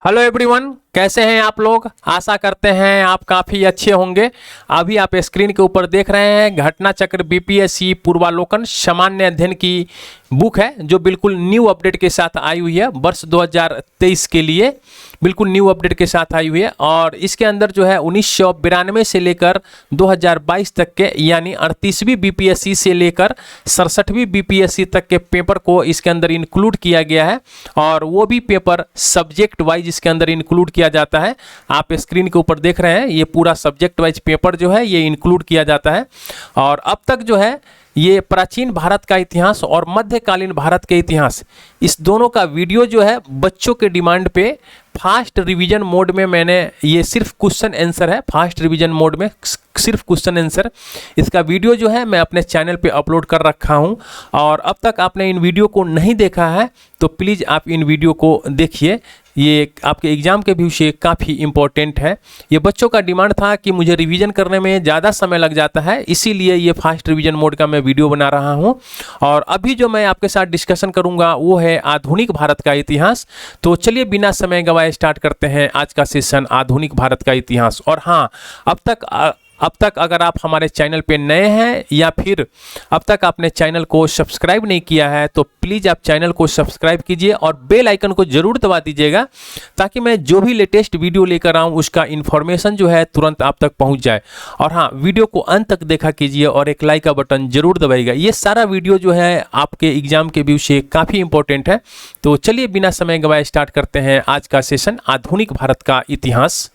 Hello everyone, कैसे हैं आप लोग। आशा करते हैं आप काफ़ी अच्छे होंगे। अभी आप स्क्रीन के ऊपर देख रहे हैं घटना चक्र बीपीएससी पूर्वालोकन सामान्य अध्ययन की बुक है, जो बिल्कुल न्यू अपडेट के साथ आई हुई है। वर्ष 2023 के लिए बिल्कुल न्यू अपडेट के साथ आई हुई है। और इसके अंदर जो है 1992 से लेकर 2022 तक के, यानी 38वीं बीपीएससी से लेकर 67वीं बीपीएससी तक के पेपर को इसके अंदर इंक्लूड किया गया है। और वो भी पेपर सब्जेक्ट वाइज इसके अंदर इंक्लूड किया जाता है। आप स्क्रीन के ऊपर देख रहे हैं, ये पूरा सब्जेक्ट वाइज पेपर जो है ये इंक्लूड किया जाता है। और अब तक जो है ये प्राचीन भारत का इतिहास और मध्यकालीन भारत के इतिहास, इस दोनों का वीडियो जो है बच्चों के डिमांड पे फास्ट रिवीजन मोड में मैंने, ये सिर्फ क्वेश्चन आंसर है, फास्ट रिवीजन मोड में सिर्फ क्वेश्चन आंसर, इसका वीडियो जो है मैं अपने चैनल पे अपलोड कर रखा हूं। और अब तक आपने इन वीडियो को नहीं देखा है तो प्लीज़ आप इन वीडियो को देखिए, ये आपके एग्ज़ाम के व्यू से काफ़ी इम्पोर्टेंट है। ये बच्चों का डिमांड था कि मुझे रिवीजन करने में ज़्यादा समय लग जाता है, इसीलिए ये फास्ट रिवीजन मोड का मैं वीडियो बना रहा हूँ। और अभी जो मैं आपके साथ डिस्कशन करूँगा वो है आधुनिक भारत का इतिहास। तो चलिए बिना समय गवाए स्टार्ट करते हैं आज का सेशन आधुनिक भारत का इतिहास। और हाँ, अब तक अगर आप हमारे चैनल पे नए हैं या फिर अब तक आपने चैनल को सब्सक्राइब नहीं किया है तो प्लीज़ आप चैनल को सब्सक्राइब कीजिए और बेल आइकन को ज़रूर दबा दीजिएगा, ताकि मैं जो भी लेटेस्ट वीडियो लेकर आऊँ उसका इन्फॉर्मेशन जो है तुरंत आप तक पहुँच जाए। और हाँ, वीडियो को अंत तक देखा कीजिए और एक लाइक का बटन ज़रूर दबाइएगा। ये सारा वीडियो जो है आपके एग्जाम के व्यू से काफ़ी इंपॉर्टेंट है। तो चलिए बिना समय गवाए स्टार्ट करते हैं आज का सेशन आधुनिक भारत का इतिहास।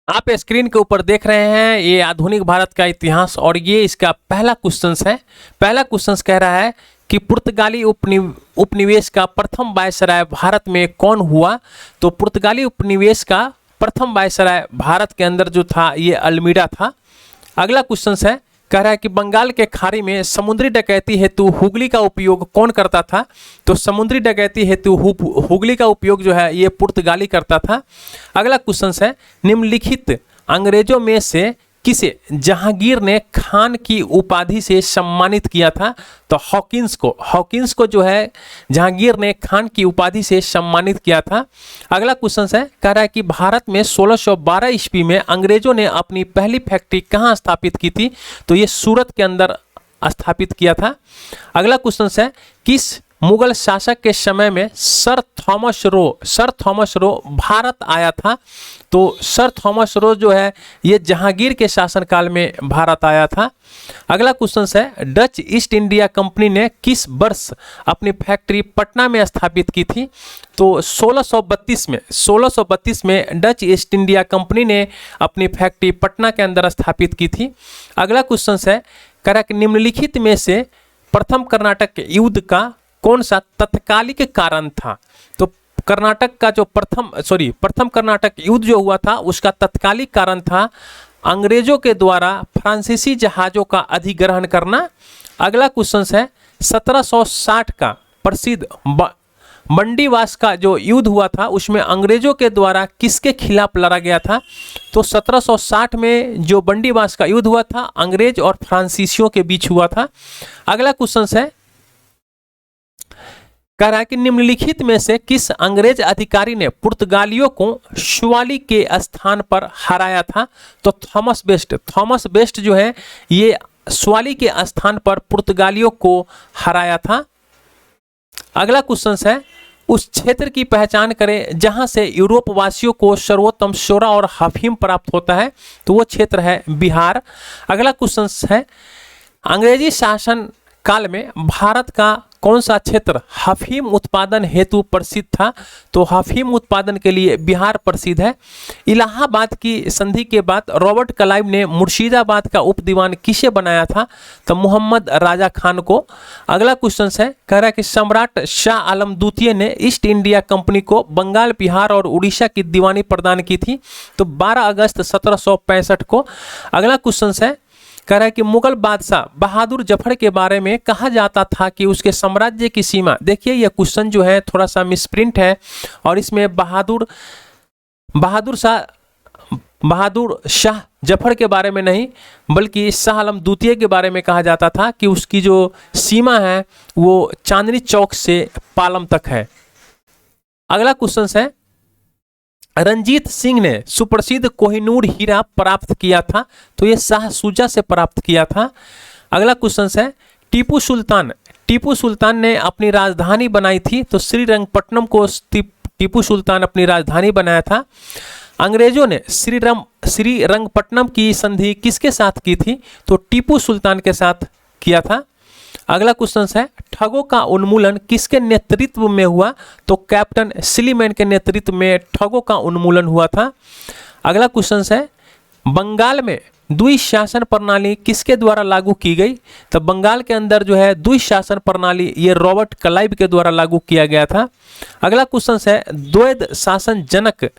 आप स्क्रीन के ऊपर देख रहे हैं ये आधुनिक भारत का इतिहास, और ये इसका पहला क्वेश्चन है। पहला क्वेश्चन कह रहा है कि पुर्तगाली उपनिवेश का प्रथम वायसराय भारत में कौन हुआ। तो पुर्तगाली उपनिवेश का प्रथम वायसराय भारत के अंदर जो था ये अल्मीडा था। अगला क्वेश्चन है, कह रहा है कि बंगाल के खाड़ी में समुद्री डकैती हेतु हुगली का उपयोग कौन करता था। तो समुद्री डकैती हेतु हुगली का उपयोग जो है ये पुर्तगाली करता था। अगला क्वेश्चन है, निम्नलिखित अंग्रेजों में से किसे जहांगीर ने खान की उपाधि से सम्मानित किया था। तो हॉकिंस को जो है जहांगीर ने खान की उपाधि से सम्मानित किया था। अगला क्वेश्चन है, कह रहा है कि भारत में 1612 ईस्वी में अंग्रेजों ने अपनी पहली फैक्ट्री कहाँ स्थापित की थी। तो ये सूरत के अंदर स्थापित किया था। अगला क्वेश्चन है, किस मुगल शासक के समय में सर थॉमस रो भारत आया था। तो सर थॉमस रो जो है ये जहांगीर के शासनकाल में भारत आया था। अगला क्वेश्चन है, डच ईस्ट इंडिया कंपनी ने किस वर्ष अपनी फैक्ट्री पटना में स्थापित की थी। तो 1632 में डच ईस्ट इंडिया कंपनी ने अपनी फैक्ट्री पटना के अंदर स्थापित की थी। अगला क्वेश्चन है, कह रहा है कि निम्नलिखित में से प्रथम कर्नाटक युद्ध का कौन सा तत्कालिक कारण था। तो कर्नाटक का जो प्रथम कर्नाटक युद्ध जो हुआ था उसका तत्कालिक कारण था अंग्रेजों के द्वारा फ्रांसीसी जहाज़ों का अधिग्रहण करना। अगला क्वेश्चन है, 1760 का प्रसिद्ध मंडीवास का जो युद्ध हुआ था उसमें अंग्रेजों के द्वारा किसके खिलाफ लड़ा गया था। तो 1760 में जो बंडीवास का युद्ध हुआ था अंग्रेज और फ्रांसीसियों के बीच हुआ था। अगला क्वेश्चन है, कह रहा है कि निम्नलिखित में से किस अंग्रेज अधिकारी ने पुर्तगालियों को शुवाली के स्थान पर हराया था। तो थॉमस बेस्ट जो है ये शुवाली के स्थान पर पुर्तगालियों को हराया था। अगला क्वेश्चन है, उस क्षेत्र की पहचान करें जहां से यूरोप वासियों को सर्वोत्तम सोरा और अफीम प्राप्त होता है। तो वो क्षेत्र है बिहार। अगला क्वेश्चन है, अंग्रेजी शासन काल में भारत का कौन सा क्षेत्र अफीम उत्पादन हेतु प्रसिद्ध था। तो अफीम उत्पादन के लिए बिहार प्रसिद्ध है। इलाहाबाद की संधि के बाद रॉबर्ट क्लाइव ने मुर्शिदाबाद का उप दीवान किसे बनाया था। तो मोहम्मद राजा खान को। अगला क्वेश्चन है, कह रहा है कि सम्राट शाह आलम द्वितीय ने ईस्ट इंडिया कंपनी को बंगाल, बिहार और उड़ीसा की दीवानी प्रदान की थी। तो 12 अगस्त 1765 को। अगला क्वेश्चन है, कह रहा है कि मुगल बादशाह बहादुर जफर के बारे में कहा जाता था कि उसके साम्राज्य की सीमा, देखिए यह क्वेश्चन जो है थोड़ा सा मिसप्रिंट है और इसमें बहादुर शाह जफर के बारे में नहीं बल्कि शाह आलम द्वितीय के बारे में कहा जाता था कि उसकी जो सीमा है वो चांदनी चौक से पालम तक है। अगला क्वेश्चन है, रंजीत सिंह ने सुप्रसिद्ध कोहिनूर हीरा प्राप्त किया था, तो ये शाहसुजा से प्राप्त किया था। अगला क्वेश्चन है, टीपू सुल्तान ने अपनी राजधानी बनाई थी, तो श्रीरंगपट्टनम को टीपू सुल्तान अपनी राजधानी बनाया था। अंग्रेजों ने श्रीरंगपट्टनम की संधि किसके साथ की थी, तो टीपू सुल्तान के साथ किया था। अगला क्वेश्चन है, ठगों का उन्मूलन किसके नेतृत्व में हुआ, तो कैप्टन सिलीमैन के नेतृत्व में ठगों का उन्मूलन हुआ था। अगला क्वेश्चन है, बंगाल में द्विशासन प्रणाली किसके द्वारा लागू की गई, तो बंगाल के अंदर जो है द्विशासन प्रणाली ये रॉबर्ट क्लाइव के द्वारा लागू किया गया था। अगला क्वेश्चन है, द्वैध शासन जनक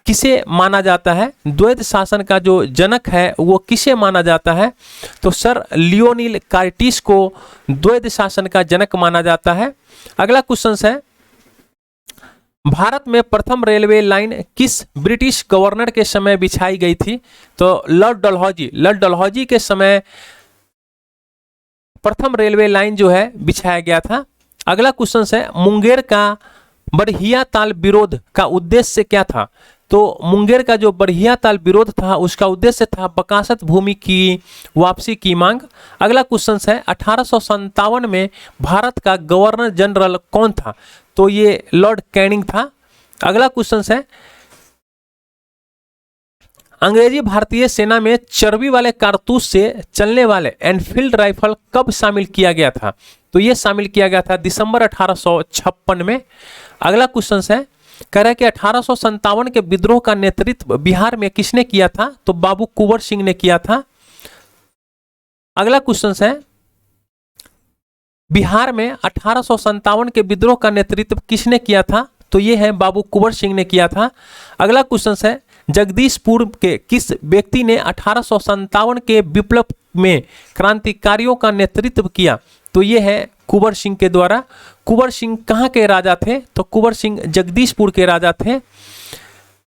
किसे माना जाता है, द्वैध शासन का जो जनक है वो किसे माना जाता है, तो सर लियोनिल कार्टिस को द्वैध शासन का जनक माना जाता है। अगला क्वेश्चन है, भारत में प्रथम रेलवे लाइन किस ब्रिटिश गवर्नर के समय बिछाई गई थी, तो लॉर्ड डलहौजी के समय प्रथम रेलवे लाइन जो है बिछाया गया था। अगला क्वेश्चन है, मुंगेर का बरहिया ताल विरोध का उद्देश्य क्या था, तो मुंगेर का जो बरहिया ताल विरोध था उसका उद्देश्य था बकासत भूमि की वापसी की मांग। अगला क्वेश्चन है, 1857 में भारत का गवर्नर जनरल कौन था, तो ये लॉर्ड कैनिंग था। अगला क्वेश्चन है, अंग्रेजी भारतीय सेना में चर्बी वाले कारतूस से चलने वाले एनफील्ड राइफल कब शामिल किया गया था, तो ये शामिल किया गया था दिसंबर 1856 में। अगला क्वेश्चन है, कह रहा है कि 1857 के विद्रोह का नेतृत्व बिहार में किसने किया था, तो बाबू कुंवर सिंह ने किया था। अगला क्वेश्चन है, बिहार में 1857 के विद्रोह का नेतृत्व किसने किया था, तो ये है बाबू कुंवर सिंह ने किया था। अगला क्वेश्चन है, जगदीशपुर के किस व्यक्ति ने 1857 के विप्लव में क्रांतिकारियों का नेतृत्व किया, तो ये है कुंवर सिंह के द्वारा। कुंवर सिंह कहाँ के राजा थे, तो कुंवर सिंह जगदीशपुर के राजा थे।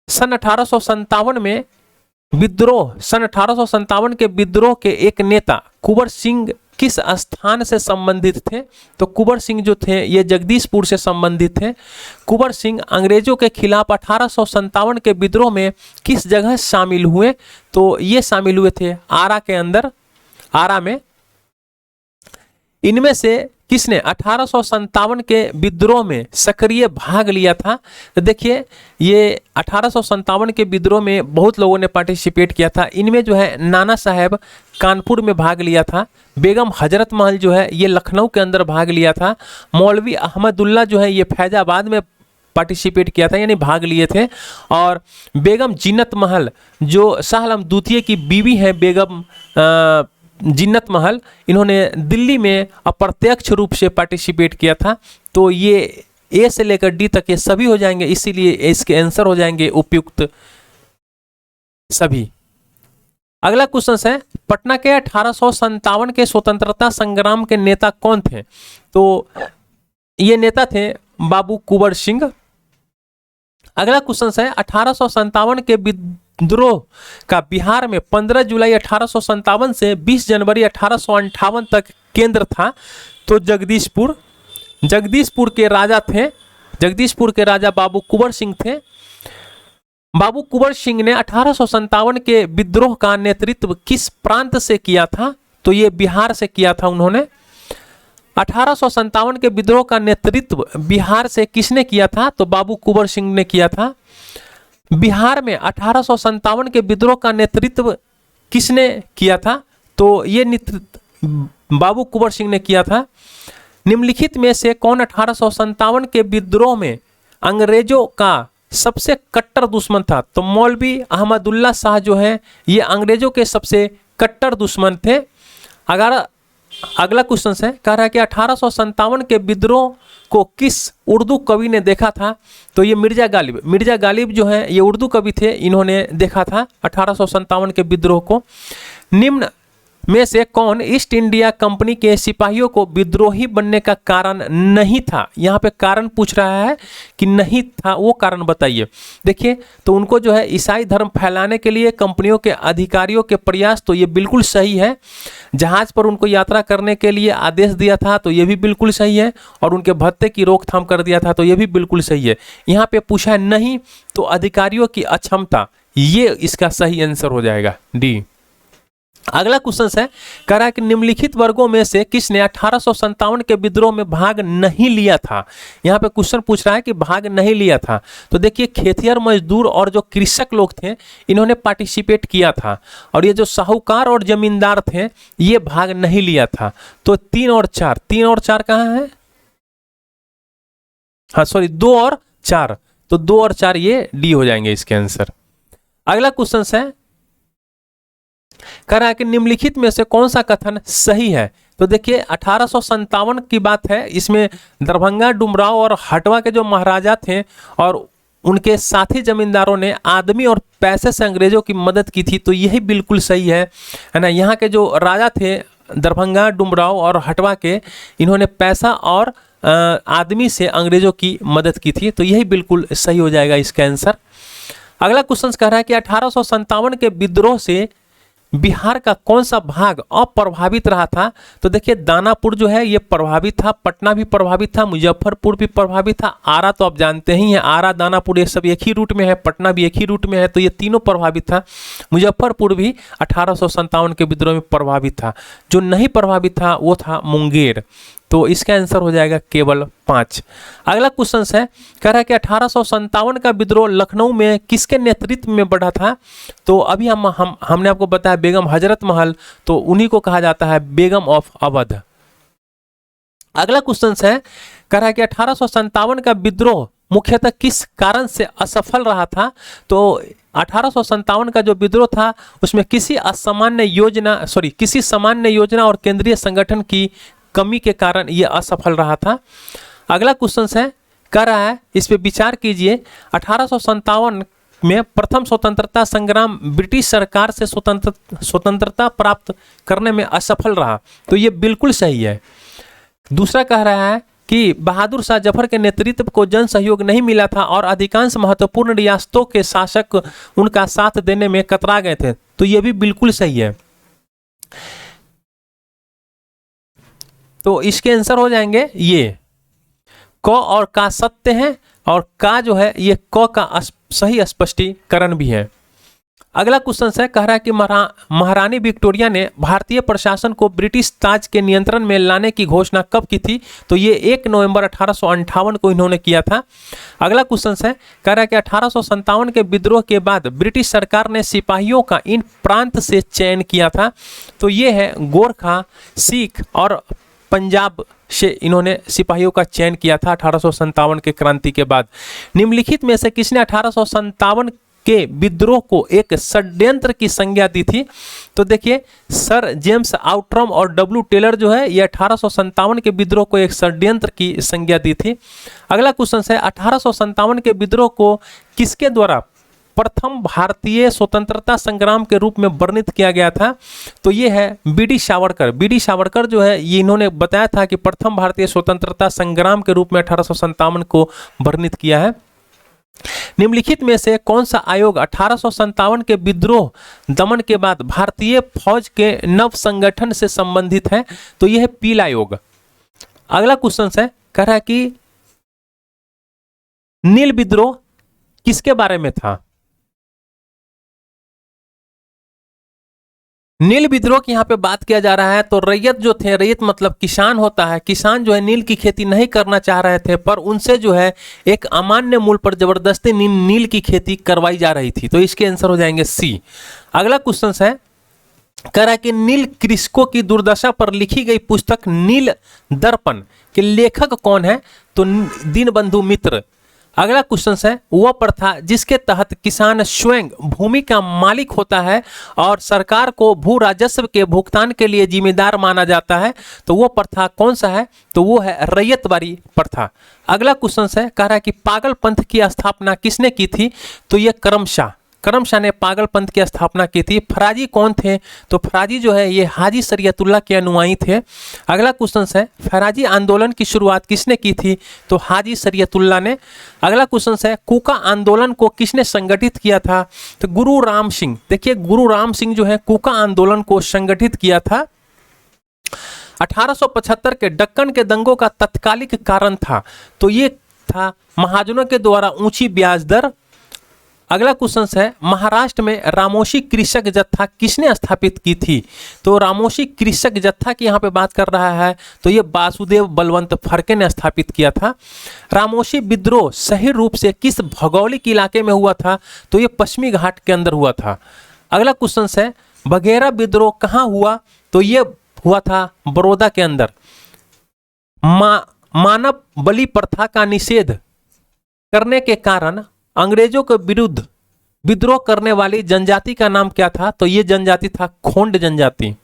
सन 1857 में विद्रोह, सन 1857 के विद्रोह के एक नेता कुंवर सिंह किस स्थान से संबंधित थे, तो कुंवर सिंह जो थे ये जगदीशपुर से संबंधित थे। कुंवर सिंह अंग्रेजों के खिलाफ 1857 के विद्रोह में किस जगह शामिल हुए, तो ये शामिल हुए थे आरा के अंदर, आरा में। इनमें से किसने 1857 के विद्रोह में सक्रिय भाग लिया था, तो देखिए ये 1857 के विद्रोह में बहुत लोगों ने पार्टिसिपेट किया था। इनमें जो है नाना साहब कानपुर में भाग लिया था, बेगम हजरत महल जो है ये लखनऊ के अंदर भाग लिया था, मौलवी अहमदुल्ला जो है ये फैजाबाद में पार्टिसिपेट किया था यानी भाग लिए थे, और बेगम जिन्नत महल जो शाह आलम द्वितीय की बीवी है बेगम जिन्नत महल, इन्होंने दिल्ली में अप्रत्यक्ष रूप से पार्टिसिपेट किया था। तो ये ए से लेकर डी तक ये सभी हो जाएंगे, इसीलिए इसके आंसर हो जाएंगे उपयुक्त सभी। अगला क्वेश्चन है, पटना के 1857 के स्वतंत्रता संग्राम के नेता कौन थे, तो ये नेता थे बाबू कुंवर सिंह। अगला क्वेश्चन है, 1857 के विद्रोह का बिहार में 15 जुलाई 1857 से 20 जनवरी 1858 तक केंद्र था, तो जगदीशपुर के राजा थे, जगदीशपुर के राजा बाबू कुंवर सिंह थे। बाबू कुंवर सिंह ने 1857 के विद्रोह का नेतृत्व किस प्रांत से किया था, तो ये बिहार से किया था उन्होंने। 1857 के विद्रोह का नेतृत्व बिहार से किसने किया था, तो बाबू कुंवर सिंह ने किया था। बिहार में 1857 के विद्रोह का नेतृत्व किसने किया था, तो ये बाबू कुंवर सिंह ने किया था। निम्नलिखित में से कौन 1857 के विद्रोह में अंग्रेजों का सबसे कट्टर दुश्मन था, तो मौलवी अहमदुल्ला शाह जो है ये अंग्रेजों के सबसे कट्टर दुश्मन थे। अगर अगला क्वेश्चन है, कह रहा है कि 1857 के विद्रोह को किस उर्दू कवि ने देखा था, तो ये मिर्जा गालिब जो है ये उर्दू कवि थे, इन्होंने देखा था 1857 के विद्रोह को। निम्न में से कौन ईस्ट इंडिया कंपनी के सिपाहियों को विद्रोही बनने का कारण नहीं था? यहाँ पे कारण पूछ रहा है कि नहीं था, वो कारण बताइए। देखिए, तो उनको जो है ईसाई धर्म फैलाने के लिए कंपनियों के अधिकारियों के प्रयास, तो ये बिल्कुल सही है। जहाज पर उनको यात्रा करने के लिए आदेश दिया था, तो ये भी बिल्कुल सही है। और उनके भत्ते की रोकथाम कर दिया था, तो ये भी बिल्कुल सही है। यहाँ पे पूछा है नहीं, तो अधिकारियों की अक्षमता, ये इसका सही आंसर हो जाएगा, डी। अगला क्वेश्चन है, कह रहा है कि निम्नलिखित वर्गों में से किसने 1857 के विद्रोह में भाग नहीं लिया था? यहाँ पे क्वेश्चन पूछ रहा है कि भाग नहीं लिया था। तो देखिए, खेतिहर मजदूर और जो कृषक लोग थे, इन्होंने पार्टिसिपेट किया था, और ये जो साहूकार और जमींदार थे, ये भाग नहीं लिया था। तो 3 और 4 कहाँ है? हाँ सॉरी, 2 और 4, तो 2 और 4 ये डी हो जाएंगे इसके आंसर। अगला क्वेश्चन है, कह रहा है कि निम्नलिखित में से कौन सा कथन सही है? तो देखिए, 1857 की बात है। इसमें दरभंगा, डुमराव और हटवा के जो महाराजा थे और उनके साथी जमींदारों ने आदमी और पैसे से अंग्रेजों की मदद की थी, तो यही बिल्कुल सही है ना। यहाँ के जो राजा थे दरभंगा, डुमराव और हटवा के, इन्होंने पैसा और आदमी से अंग्रेजों की मदद की थी, तो यही बिल्कुल सही हो जाएगा इसका आंसर। अगला क्वेश्चन कह रहा है कि 1857 के विद्रोह से बिहार का कौन सा भाग अप्रभावित रहा था? तो देखिए, दानापुर जो है ये प्रभावित था, पटना भी प्रभावित था, मुजफ्फरपुर भी प्रभावित था, आरा तो आप जानते ही हैं, आरा, दानापुर ये सब एक ही रूट में है, पटना भी एक ही रूट में है, तो ये तीनों प्रभावित था। मुजफ्फरपुर भी 1857 के विद्रोह में प्रभावित था। जो नहीं प्रभावित था वो था मुंगेर, तो इसका आंसर हो जाएगा केवल 5। अगला क्वेश्चन है, कह रहा है कि 1857 का विद्रोह लखनऊ में किसके नेतृत्व में बढ़ा था? तो अभी हमने आपको बताया बेगम हजरत महल, तो उन्हीं को कहा जाता है बेगम ऑफ अवध। अगला क्वेश्चन है, कह रहा है कि 1857 का विद्रोह मुख्यतः किस कारण से असफल रहा था? तो 1857 का जो विद्रोह था उसमें किसी सामान्य योजना और केंद्रीय संगठन की कमी के कारण यह असफल रहा था। अगला क्वेश्चन है, कह रहा है, इस पे विचार कीजिए, 1857 में प्रथम स्वतंत्रता संग्राम ब्रिटिश सरकार से स्वतंत्रता प्राप्त करने में असफल रहा, तो ये बिल्कुल सही है। दूसरा कह रहा है कि बहादुर शाह जफर के नेतृत्व को जन सहयोग नहीं मिला था और अधिकांश महत्वपूर्ण रियासतों के शासक उनका साथ देने में कतरा गए थे, तो ये भी बिल्कुल सही है। तो इसके आंसर हो जाएंगे ये, क और का सत्य है, और का जो है ये क का सही स्पष्टीकरण भी है। अगला क्वेश्चन है, कह रहा है कि महारानी विक्टोरिया ने भारतीय प्रशासन को ब्रिटिश ताज के नियंत्रण में लाने की घोषणा कब की थी? तो ये 1 नवंबर 1858 को इन्होंने किया था। अगला क्वेश्चन है, कह रहा है कि 1857 के विद्रोह के बाद ब्रिटिश सरकार ने सिपाहियों का इन प्रांत से चयन किया था, तो ये है गोरखा, सिख और पंजाब से इन्होंने सिपाहियों का चयन किया था 1857 के क्रांति के बाद। निम्नलिखित में से किसने 1857 के विद्रोह को एक षड्यंत्र की संज्ञा दी थी? तो देखिए, सर जेम्स आउट्रम और डब्ल्यू टेलर जो है ये 1857 के विद्रोह को एक षड्यंत्र की संज्ञा दी थी। अगला क्वेश्चन है, 1857 के विद्रोह को किसके द्वारा प्रथम भारतीय स्वतंत्रता संग्राम के रूप में वर्णित किया गया था? तो ये है बीडी सावरकर। बीडी सावरकर जो है ये इन्होंने बताया था कि प्रथम भारतीय स्वतंत्रता संग्राम के रूप में 1857 को वर्णित किया है। निम्नलिखित में से कौन सा आयोग 1857 के विद्रोह दमन के बाद भारतीय फौज के नव संगठन से संबंधित है? तो यह है पील आयोग। अगला क्वेश्चन है, कह रहा है कि नील विद्रोह किसके बारे में था? नील विद्रोह की यहाँ पे बात किया जा रहा है, तो रैयत जो थे, रैयत मतलब किसान होता है, किसान जो है नील की खेती नहीं करना चाह रहे थे, पर उनसे जो है एक अमान्य मूल्य पर जबरदस्ती नील की खेती करवाई जा रही थी, तो इसके आंसर हो जाएंगे सी। अगला क्वेश्चन है, कह रहा है कि नील कृषकों की दुर्दशा पर लिखी गई पुस्तक नील दर्पण के लेखक कौन है? तो दीनबंधु मित्र। अगला क्वेश्चन है, वह प्रथा जिसके तहत किसान स्वयं भूमि का मालिक होता है और सरकार को भू राजस्व के भुगतान के लिए जिम्मेदार माना जाता है, तो वो प्रथा कौन सा है? तो वो है रैयतवाड़ी प्रथा। अगला क्वेश्चन है, कह रहा है कि पागल पंथ की स्थापना किसने की थी? तो ये करमशाह। करमशाह ने पागलपंथ की स्थापना की थी। फराजी कौन थे? तो फराजी जो है ये हाजी शरीयतुल्लाह के अनुयायी थे। अगला क्वेश्चन है फराजी आंदोलन की शुरुआत किसने की थी? तो हाजी शरीयतुल्लाह ने। अगला क्वेश्चन है कूका आंदोलन को किसने संगठित किया था? तो गुरु राम सिंह। देखिए गुरु राम सिंह जो है कूका आंदोलन को संगठित किया था। 1875 के दक्कन के दंगों का तत्कालिक कारण था, तो ये था महाजनों के द्वारा ऊंची ब्याज दर। अगला क्वेश्चन है महाराष्ट्र में रामोशी कृषक जत्था किसने स्थापित की थी? तो रामोशी कृषक जत्था की यहाँ पे बात कर रहा है, तो ये वासुदेव बलवंत फड़के ने स्थापित किया था। रामोशी विद्रोह सही रूप से किस भौगोलिक इलाके में हुआ था? तो ये पश्चिमी घाट के अंदर हुआ था। अगला क्वेश्चन है बघेरा विद्रोह कहाँ हुआ? तो ये हुआ था बड़ौदा के अंदर। मानव बलि प्रथा का निषेध करने के कारण अंग्रेजों के विरुद्ध विद्रोह करने वाली जनजाति का नाम क्या था? तो ये जनजाति था खोंड जनजाति।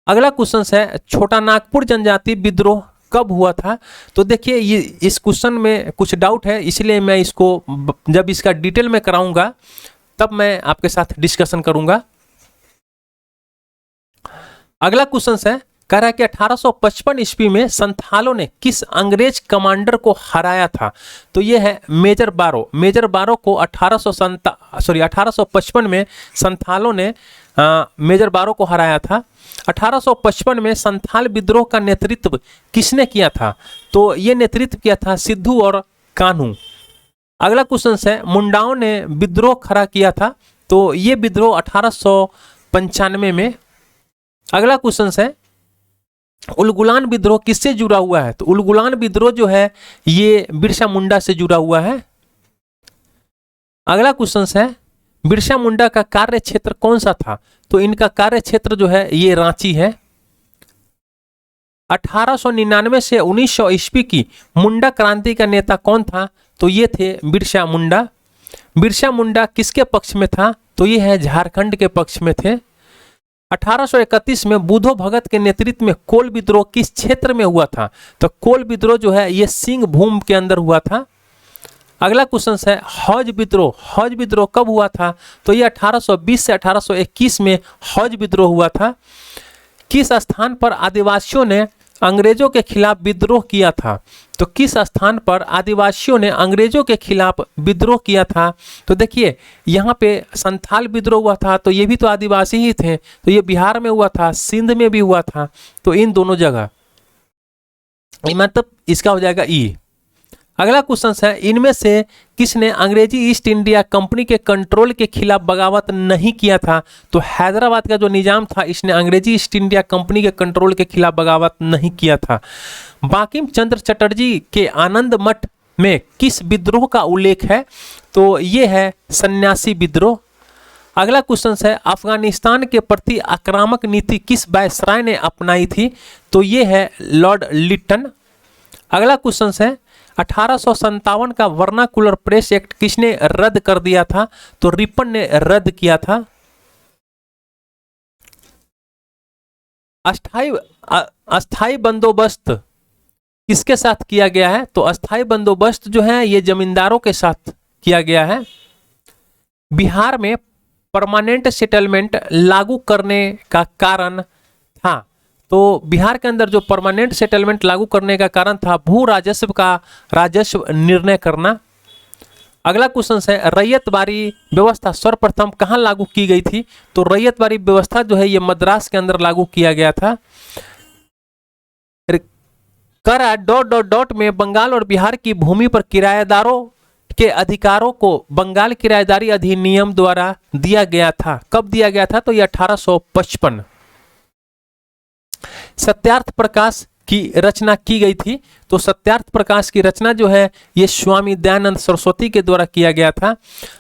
अगला क्वेश्चन है छोटा नागपुर जनजाति विद्रोह कब हुआ था? तो देखिए ये इस क्वेश्चन में कुछ डाउट है, इसलिए मैं इसको जब इसका डिटेल में कराऊंगा तब मैं आपके साथ डिस्कशन करूंगा। अगला क्वेश्चन है कह रहा है कि 1855 ईस्वी में संथालों ने किस अंग्रेज कमांडर को हराया था? तो ये है मेजर बारो। मेजर बारो को 1855 में संथालों ने मेजर बारो को हराया था। 1855 में संथाल विद्रोह का नेतृत्व किसने किया था? तो ये नेतृत्व किया था सिद्धू और कान्हू। अगला क्वेश्चन है मुंडाओं ने विद्रोह खड़ा किया था, तो ये विद्रोह 1895 में। अगला क्वेश्चन है उलगुलान विद्रोह किससे जुड़ा हुआ है? तो उलगुलान विद्रोह जो है ये बिरसा मुंडा से जुड़ा हुआ है। अगला क्वेश्चन है बिरसा मुंडा का कार्य क्षेत्र कौन सा था? तो इनका कार्य क्षेत्र जो है ये रांची है। 1899 से 1900 ईस्वी की मुंडा क्रांति का नेता कौन था? तो ये थे बिरसा मुंडा। बिरसा मुंडा किसके पक्ष में था? तो ये है झारखंड के पक्ष में थे। 1831 में बुधो भगत के नेतृत्व में कोल विद्रोह किस क्षेत्र में हुआ था? तो कोल विद्रोह जो है ये सिंह भूम के अंदर हुआ था। अगला क्वेश्चन है हौज विद्रोह। हौज विद्रोह कब हुआ था? तो ये 1820 से 1821 में हौज विद्रोह हुआ था। किस स्थान पर आदिवासियों ने अंग्रेजों के खिलाफ विद्रोह किया था? तो किस स्थान पर आदिवासियों ने अंग्रेजों के खिलाफ विद्रोह किया था? तो देखिए यहाँ पे संथाल विद्रोह हुआ था, तो ये भी तो आदिवासी ही थे, तो ये बिहार में हुआ था, सिंध में भी हुआ था, तो इन दोनों जगह मतलब इसका हो जाएगा ई। अगला क्वेश्चन है इनमें से किसने अंग्रेजी ईस्ट इंडिया कंपनी के कंट्रोल के खिलाफ बगावत नहीं किया था? तो हैदराबाद का जो निजाम था इसने अंग्रेजी ईस्ट इंडिया कंपनी के कंट्रोल के खिलाफ बगावत नहीं किया था। बांकिम चंद्र चटर्जी के आनंद मठ में किस विद्रोह का उल्लेख है? तो ये है सन्यासी विद्रोह। अगला क्वेश्चन है अफगानिस्तान के प्रति आक्रामक नीति किस वायसराय ने अपनाई थी? तो ये है लॉर्ड लिटन। अगला क्वेश्चन है 1857 का वर्नाकुलर प्रेस एक्ट किसने रद्द कर दिया था? तो रिपन ने रद्द किया था। अस्थाई बंदोबस्त किसके साथ किया गया है? तो अस्थाई बंदोबस्त जो है ये जमींदारों के साथ किया गया है। बिहार में परमानेंट सेटलमेंट लागू करने का कारण था, तो बिहार के अंदर जो परमानेंट सेटलमेंट लागू करने का कारण था भू राजस्व का राजस्व निर्णय करना। अगला क्वेश्चन है रैयतवारी व्यवस्था सर्वप्रथम कहाँ लागू की गई थी? तो रैयतवारी व्यवस्था जो है ये मद्रास के अंदर लागू किया गया था। करा ... में बंगाल और बिहार की भूमि पर किराएदारों के अधिकारों को बंगाल किराएदारी अधिनियम द्वारा दिया गया था। कब दिया गया था? तो ये 1855। सत्यार्थ प्रकाश की रचना की गई थी, तो सत्यार्थ प्रकाश की रचना जो है ये स्वामी दयानंद सरस्वती के द्वारा किया गया था।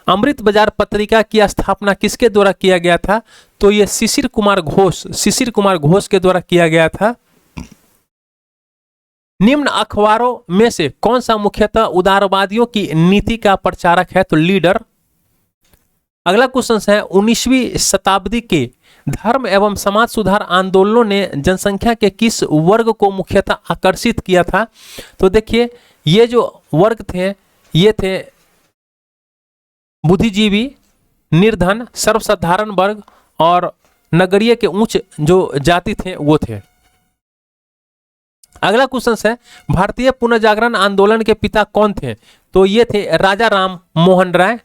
अमृत बाजार पत्रिका की स्थापना किसके द्वारा किया गया था? तो ये शिशिर कुमार घोष के द्वारा किया गया था। निम्न अखबारों में से कौन सा मुख्यतः उदारवादियों की नीति का प्रचारक है? तो लीडर। अगला क्वेश्चन है 19वीं शताब्दी के धर्म एवं समाज सुधार आंदोलनों ने जनसंख्या के किस वर्ग को मुख्यतः आकर्षित किया था? तो देखिए ये जो वर्ग थे ये थे बुद्धिजीवी, निर्धन, सर्वसाधारण वर्ग और नगरीय के उच्च जो जाति थे वो थे। अगला क्वेश्चन है भारतीय पुनर्जागरण आंदोलन के पिता कौन थे? तो ये थे राजा राम मोहन राय।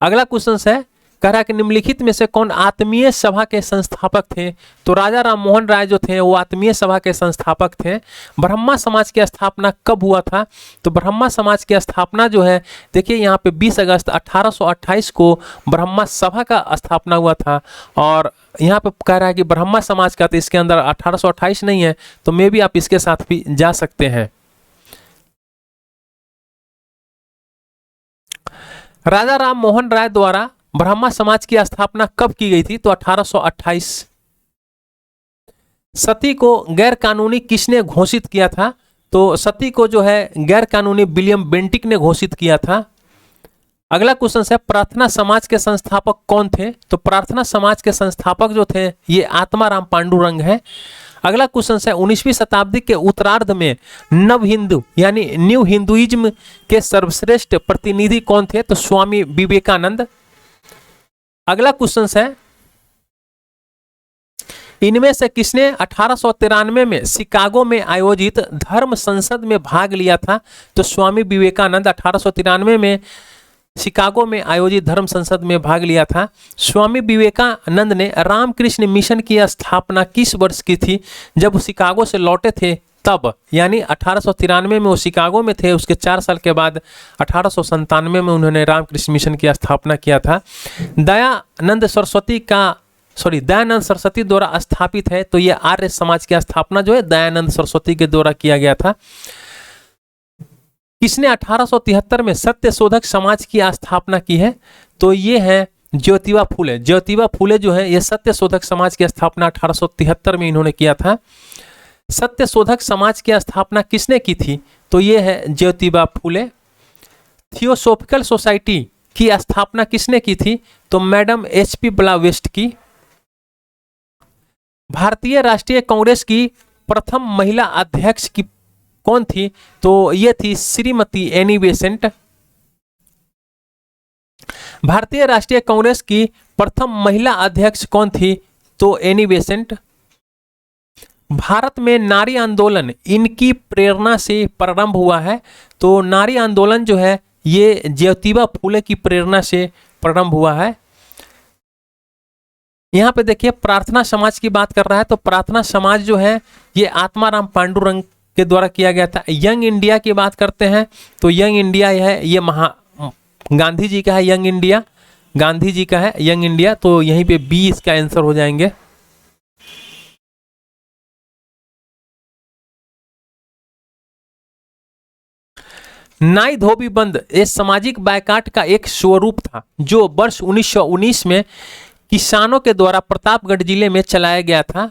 अगला क्वेश्चन है कह रहा है कि निम्नलिखित में से कौन आत्मीय सभा के संस्थापक थे? तो राजा राम मोहन राय जो थे वो आत्मीय सभा के संस्थापक थे। ब्रह्मा समाज की स्थापना कब हुआ था? तो ब्रह्मा समाज की स्थापना जो है देखिए यहाँ पे 20 अगस्त 1828 को ब्रह्मा सभा का स्थापना हुआ था। और यहाँ पे कह रहा है कि ब्रह्मा समाज का, तो इसके अंदर 1828 नहीं है, तो मे भी आप इसके साथ भी जा सकते हैं। राजा राम मोहन राय द्वारा ब्रह्मा समाज की स्थापना कब की गई थी? तो 1828। सती को गैर कानूनी किसने घोषित किया था? तो सती को जो है गैर कानूनी विलियम बेंटिक ने घोषित किया था। अगला क्वेश्चन है प्रार्थना समाज के संस्थापक कौन थे? तो प्रार्थना समाज के संस्थापक जो थे ये आत्माराम पांडुरंग है। अगला क्वेश्चन है 19वीं शताब्दी के उत्तरार्ध में नव हिंदू यानी न्यू हिंदुइज्म के सर्वश्रेष्ठ प्रतिनिधि कौन थे? तो स्वामी विवेकानंद। अगला क्वेश्चन है इनमें से किसने 1893 में शिकागो में आयोजित धर्म संसद में भाग लिया था? तो स्वामी विवेकानंद 1893 में शिकागो में आयोजित धर्म संसद में भाग लिया था। स्वामी विवेकानंद ने रामकृष्ण मिशन की स्थापना किस वर्ष की थी? जब वो शिकागो से लौटे थे तब, यानी 1893 में वो शिकागो में थे, उसके 4 साल के बाद 1897 में उन्होंने रामकृष्ण मिशन की स्थापना किया था। दयानंद सरस्वती द्वारा स्थापित है, तो ये आर्य समाज की स्थापना जो है दयानंद सरस्वती के द्वारा किया गया था। किसने 1873 में सत्यशोधक समाज की स्थापना की है? तो ये है ज्योतिबा फूले। ज्योतिबा फूले जो है ये सत्यशोधक समाज की स्थापना 1873 में इन्होंने किया था। सत्यशोधक समाज की स्थापना किसने की थी? तो ये है ज्योतिबा फूले। थियोसॉफिकल सोसाइटी की स्थापना किसने की थी? तो मैडम HP ब्लावेस्ट की। भारतीय राष्ट्रीय कांग्रेस की प्रथम महिला अध्यक्ष की कौन थी? तो ये थी श्रीमती एनी बेसेंट। भारतीय राष्ट्रीय कांग्रेस की प्रथम महिला अध्यक्ष कौन थी? तो एनी बेसेंट। भारत में नारी आंदोलन इनकी प्रेरणा से प्रारंभ हुआ है, तो नारी आंदोलन जो है ये ज्योतिबा फूले की प्रेरणा से प्रारंभ हुआ है। यहाँ पे देखिए प्रार्थना समाज की बात कर रहा है, तो प्रार्थना समाज जो है ये आत्माराम पांडुरंग के द्वारा किया गया था। यंग इंडिया की बात करते हैं तो यंग इंडिया है ये गांधी जी का है। यंग इंडिया गांधी जी का है यंग इंडिया, तो यहीं पे बी इसका आंसर हो जाएंगे। नाई धोबी बंद ये सामाजिक बायकाट का एक स्वरूप था जो वर्ष 1919 में किसानों के द्वारा प्रतापगढ़ जिले में चलाया गया था।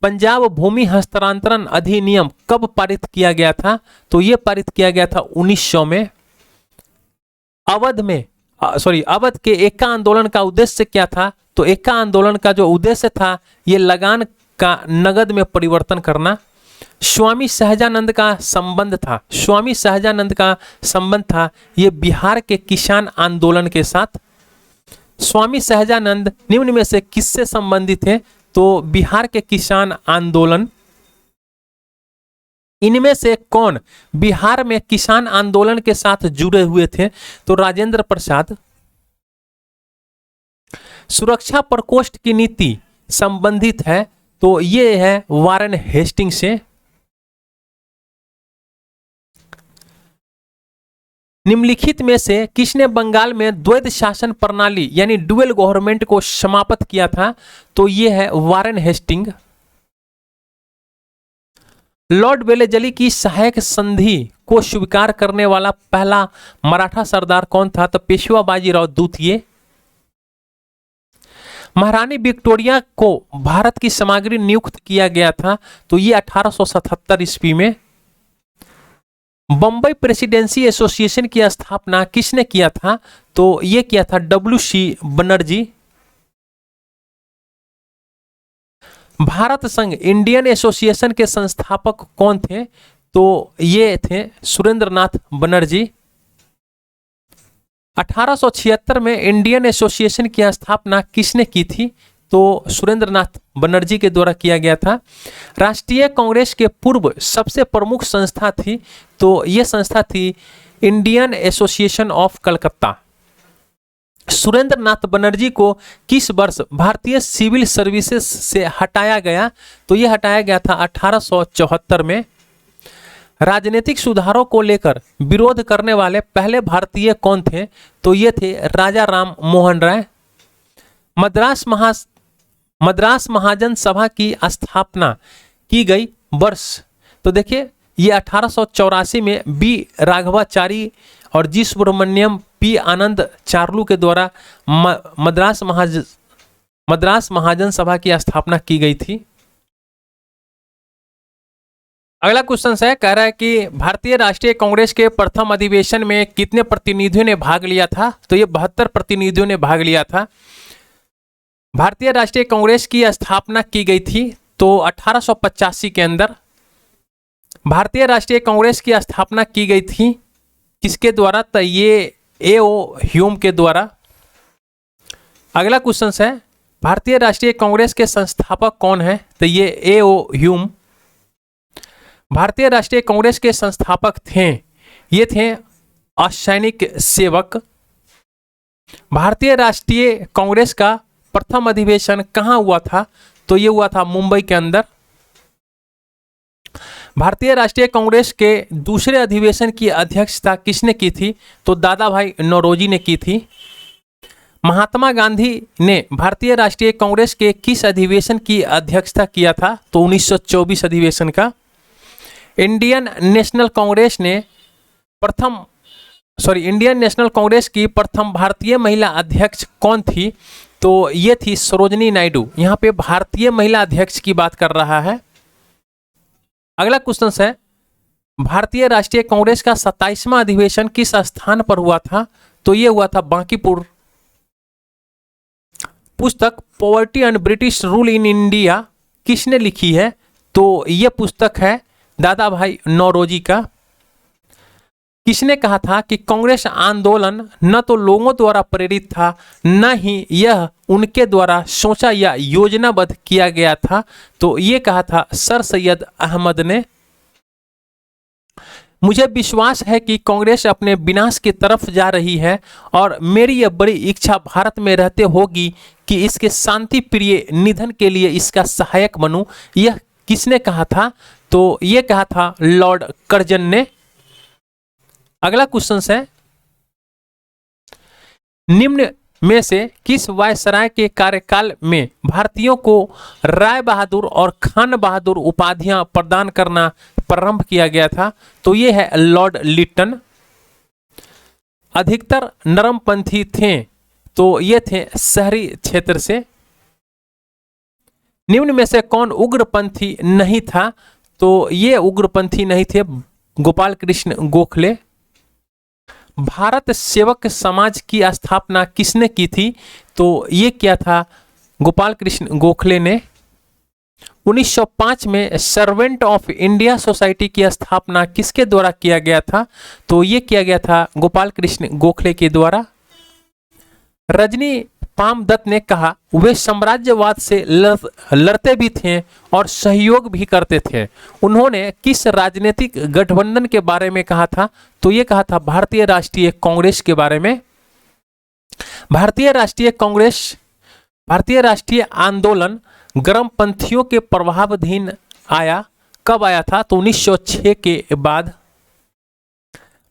पंजाब भूमि हस्तांतरण अधिनियम कब पारित किया गया था? तो यह पारित किया गया था 1900 में। अवध के एका आंदोलन का उद्देश्य क्या था? तो एका आंदोलन का जो उद्देश्य था ये लगान का नगद में परिवर्तन करना। स्वामी सहजानंद का संबंध था, स्वामी सहजानंद का संबंध था ये बिहार के किसान आंदोलन के साथ। स्वामी सहजानंद निम्न में से किससे संबंधित थे? तो बिहार के किसान आंदोलन। इनमें से कौन बिहार में किसान आंदोलन के साथ जुड़े हुए थे? तो राजेंद्र प्रसाद। सुरक्षा प्रकोष्ठ की नीति संबंधित है, तो ये है वारेन हेस्टिंग से। निम्नलिखित में से किसने बंगाल में द्वैध शासन प्रणाली यानी डुअल गवर्नमेंट को समाप्त किया था? तो यह है वारेन हेस्टिंग। लॉर्ड वेलेजली की सहायक संधि को स्वीकार करने वाला पहला मराठा सरदार कौन था? तो पेशवा बाजीराव द्वितीय। महारानी विक्टोरिया को भारत की सामग्री नियुक्त किया गया था, तो ये 1877 ईस्वी में। बंबई प्रेसिडेंसी एसोसिएशन की स्थापना किसने किया था? तो यह किया था WC बनर्जी। भारत संघ इंडियन एसोसिएशन के संस्थापक कौन थे? तो ये थे सुरेंद्रनाथ बनर्जी। 1876 में इंडियन एसोसिएशन की स्थापना किसने की थी? तो सुरेंद्रनाथ बनर्जी के द्वारा किया गया था। राष्ट्रीय कांग्रेस के पूर्व सबसे प्रमुख संस्था थी, तो यह संस्था थी Indian association of Calcutta. Surendranath Banerjee को किस वर्ष भारतीय सिविल सर्विसेज से हटाया गया? तो यह हटाया गया था 1874 में। राजनीतिक सुधारों को लेकर विरोध करने वाले पहले भारतीय कौन थे? तो ये थे राजा राम मोहन राय। मद्रास महाजन सभा की स्थापना की गई वर्ष? तो देखिए ये 1884 में बी राघवाचारी और जी सुब्रमण्यम पी आनंद चार्लू के द्वारा मद्रास महाजन सभा की स्थापना की गई थी। अगला क्वेश्चन है, कह रहा है कि भारतीय राष्ट्रीय कांग्रेस के प्रथम अधिवेशन में कितने प्रतिनिधियों ने भाग लिया था? तो ये 72 प्रतिनिधियों ने भाग लिया था। भारतीय राष्ट्रीय कांग्रेस की स्थापना की गई थी तो 1885 के अंदर। भारतीय राष्ट्रीय कांग्रेस की स्थापना की गई थी किसके द्वारा? तो ये A.O. ह्यूम के द्वारा। अगला क्वेश्चन है, भारतीय राष्ट्रीय कांग्रेस के संस्थापक कौन है? तो ये A.O. ह्यूम। भारतीय राष्ट्रीय कांग्रेस के संस्थापक थे, ये थे असैनिक सेवक। भारतीय राष्ट्रीय कांग्रेस का प्रथम अधिवेशन कहाँ हुआ था? तो ये हुआ था मुंबई के अंदर। भारतीय राष्ट्रीय कांग्रेस के दूसरे अधिवेशन की अध्यक्षता किसने की थी? तो दादा भाई नौरोजी ने की थी। महात्मा गांधी ने भारतीय राष्ट्रीय कांग्रेस के किस अधिवेशन की अध्यक्षता किया था? तो 1924 अधिवेशन का। इंडियन नेशनल कांग्रेस की प्रथम भारतीय महिला अध्यक्ष कौन थी? तो ये थी सरोजनी नायडू। यहाँ पे भारतीय महिला अध्यक्ष की बात कर रहा है। अगला क्वेश्चन है, भारतीय राष्ट्रीय कांग्रेस का 27वां अधिवेशन किस स्थान पर हुआ था? तो ये हुआ था बांकीपुर। पुस्तक poverty and British rule in India किसने लिखी है? तो यह पुस्तक है दादा भाई नौरोजी का। किसने कहा था कि कांग्रेस आंदोलन न तो लोगों द्वारा प्रेरित था, न ही यह उनके द्वारा सोचा या योजनाबद्ध किया गया था? तो ये कहा था सर सैयद अहमद ने। मुझे विश्वास है कि कांग्रेस अपने विनाश की तरफ जा रही है और मेरी यह बड़ी इच्छा भारत में रहते होगी कि इसके शांति प्रिय निधन के लिए इसका सहायक बनूं। यह किसने कहा था? तो यह कहा था लॉर्ड कर्जन ने। अगला क्वेश्चन है, निम्न में से किस वायसराय के कार्यकाल में भारतीयों को राय बहादुर और खान बहादुर उपाधियां प्रदान करना प्रारंभ किया गया था? तो यह है लॉर्ड लिटन। अधिकतर नरमपंथी थे, तो ये थे शहरी क्षेत्र से। निम्न में से कौन उग्रपंथी नहीं था? तो ये उग्रपंथी नहीं थे गोपाल कृष्ण गोखले। भारत सेवक समाज की स्थापना किसने की थी? तो ये क्या था गोपाल कृष्ण गोखले ने। 1905 में सर्वेंट ऑफ इंडिया सोसाइटी की स्थापना किसके द्वारा किया गया था? तो ये किया गया था गोपाल कृष्ण गोखले के द्वारा। रजनी पामदत्त ने कहा वे साम्राज्यवाद से लड़ते भी थे और सहयोग भी करते थे। उन्होंने किस राजनीतिक गठबंधन के बारे में कहा था? तो ये कहा था भारतीय राष्ट्रीय कांग्रेस के बारे में। भारतीय राष्ट्रीय आंदोलन गर्मपंथियों के प्रभावाधीन आया। कब आया था? तो 1906 के बाद।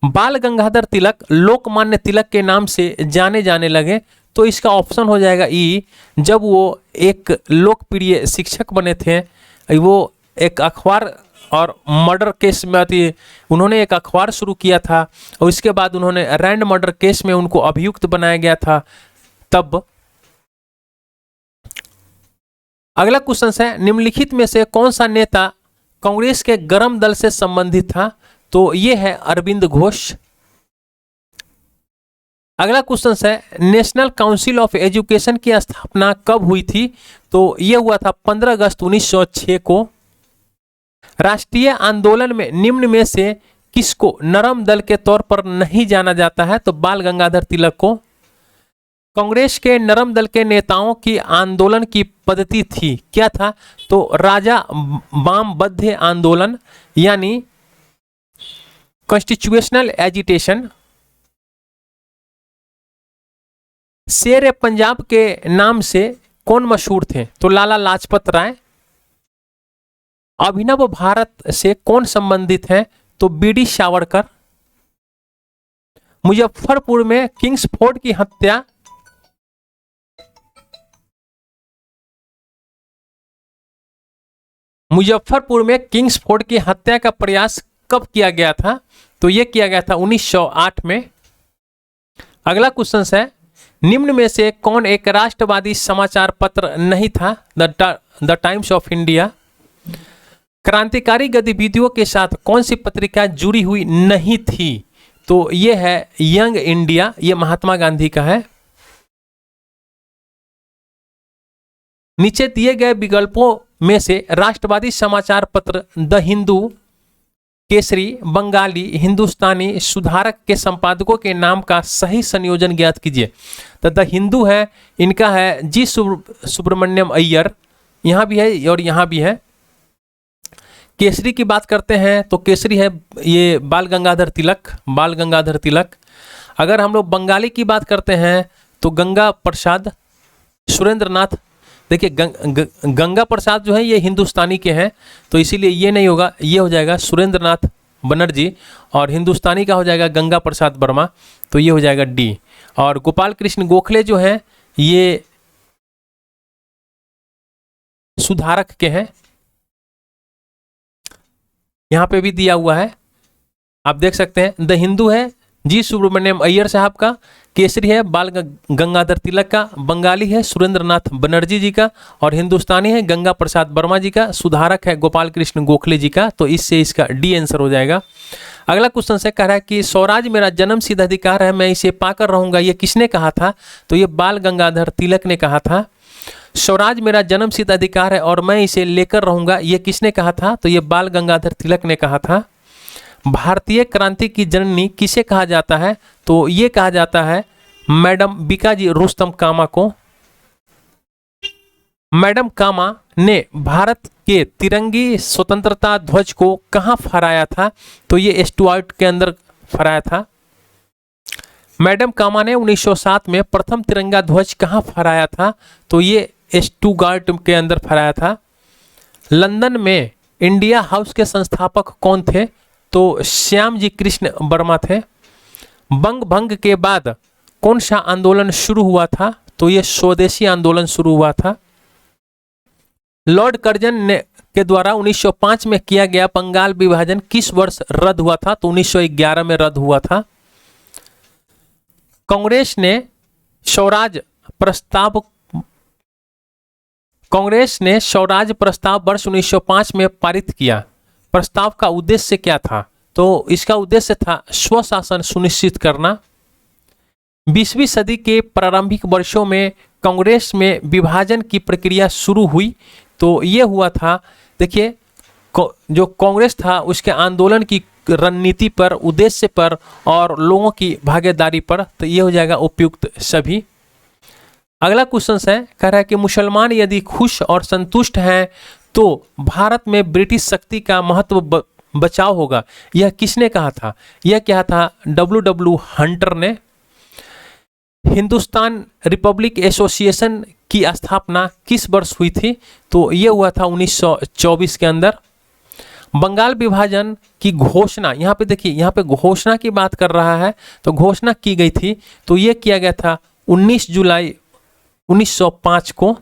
बाल गंगाधर तिलक लोकमान्य तिलक के नाम से जाने जाने लगे, तो इसका ऑप्शन हो जाएगा ई। जब वो एक लोकप्रिय शिक्षक बने थे, वो एक अखबार और मर्डर केस में उन्होंने एक अखबार शुरू किया था और इसके बाद उन्होंने रैंड मर्डर केस में उनको अभियुक्त बनाया गया था तब। अगला क्वेश्चन है, निम्नलिखित में से कौन सा नेता कांग्रेस के गर्म दल से संबंधित था? तो ये है अरविंद घोष। अगला क्वेश्चन है, नेशनल काउंसिल ऑफ एजुकेशन की स्थापना कब हुई थी? तो यह हुआ था 15 अगस्त 1906 को। राष्ट्रीय आंदोलन में निम्न में से किसको नरम दल के तौर पर नहीं जाना जाता है? तो बाल गंगाधर तिलक को। कांग्रेस के नरम दल के नेताओं की आंदोलन की पद्धति थी, क्या था? तो राजा वामबद्ध आंदोलन यानी कॉन्स्टिट्यूशनल एजिटेशन। शेर पंजाब के नाम से कौन मशहूर थे? तो लाला लाजपत राय। अभिनव भारत से कौन संबंधित है? तो बीडी सावरकर। मुजफ्फरपुर में किंग्सफोर्ड की हत्या का प्रयास कब किया गया था? तो यह किया गया था 1908 में। अगला क्वेश्चन है, निम्न में से कौन एक राष्ट्रवादी समाचार पत्र नहीं था? The times of India. क्रांतिकारी गतिविधियों के साथ कौन सी पत्रिका जुड़ी हुई नहीं थी? तो यह है यंग इंडिया, यह महात्मा गांधी का है। नीचे दिए गए विकल्पों में से राष्ट्रवादी समाचार पत्र द हिंदू, केसरी, बंगाली, हिंदुस्तानी, सुधारक के संपादकों के नाम का सही संयोजन ज्ञात कीजिए। तो द हिंदू है, इनका है जी सुब्रमण्यम अय्यर, यहां भी है और यहां भी है। केसरी की बात करते हैं तो केसरी है ये बाल गंगाधर तिलक। अगर हम लोग बंगाली की बात करते हैं तो गंगा प्रसाद, सुरेंद्रनाथ। देखिए गंगा प्रसाद जो है ये हिंदुस्तानी के हैं, तो इसीलिए ये नहीं होगा, ये हो जाएगा सुरेंद्रनाथ बनर्जी, और हिंदुस्तानी का हो जाएगा गंगा प्रसाद वर्मा, तो ये हो जाएगा डी। और गोपाल कृष्ण गोखले जो हैं ये सुधारक के हैं, यहां पे भी दिया हुआ है, आप देख सकते हैं। द हिंदू है जी सुब्रमण्यम अय्यर साहब का, केसरी है बाल गंगाधर तिलक का, बंगाली है सुरेंद्रनाथ बनर्जी जी का, और हिंदुस्तानी है गंगा प्रसाद वर्मा जी का, सुधारक है गोपाल कृष्ण गोखले जी का, तो इससे इसका डी आंसर हो जाएगा। अगला क्वेश्चन से कह रहा है कि स्वराज मेरा जन्मसिद्ध अधिकार है, मैं इसे पाकर रहूंगा, ये किसने कहा था? तो ये बाल गंगाधर तिलक ने कहा था। स्वराज मेरा जन्मसिद्ध अधिकार है और मैं इसे लेकर रहूंगा, ये किसने कहा था? तो ये बाल गंगाधर तिलक ने कहा था। भारतीय क्रांति की जननी किसे कहा जाता है? तो ये कहा जाता है मैडम बीकाजी रुस्तम कामा को। मैडम कामा ने भारत के तिरंगी स्वतंत्रता ध्वज को कहां फहराया था? तो ये स्टुअर्ट के अंदर फहराया था। मैडम कामा ने 1907 में प्रथम तिरंगा ध्वज कहां फहराया था? तो ये स्टुअर्ट के अंदर फहराया था। लंदन में इंडिया हाउस के संस्थापक कौन थे? तो श्याम जी कृष्ण वर्मा थे। बंग भंग के बाद कौन सा आंदोलन शुरू हुआ था? तो ये स्वदेशी आंदोलन शुरू हुआ था। लॉर्ड कर्जन ने के द्वारा 1905 में किया गया बंगाल विभाजन किस वर्ष रद्द हुआ था? तो 1911 में रद्द हुआ था। कांग्रेस ने स्वराज प्रस्ताव वर्ष 1905 में पारित किया। प्रस्ताव का उद्देश्य क्या था? तो इसका उद्देश्य था स्वशासन सुनिश्चित करना। 20वीं सदी के प्रारंभिक वर्षों में कांग्रेस में विभाजन की प्रक्रिया शुरू हुई, तो ये हुआ था, देखिए जो कांग्रेस था उसके आंदोलन की रणनीति पर, उद्देश्य पर और लोगों की भागीदारी पर, तो ये हो जाएगा उपयुक्त सभी। अगला क्वेश्चन है, कह रहा है कि मुसलमान यदि खुश और संतुष्ट हैं तो भारत में ब्रिटिश शक्ति का महत्व बचाव होगा, यह किसने कहा था? यह क्या था? W हंटर ने। हिंदुस्तान रिपब्लिक एसोसिएशन की स्थापना किस वर्ष हुई थी? तो यह हुआ था 1924 के अंदर। बंगाल विभाजन की घोषणा, यहाँ पे देखिए, यहाँ पे घोषणा की बात कर रहा है, तो घोषणा की गई थी, तो यह किया गया था 19 जुलाई 1905 को।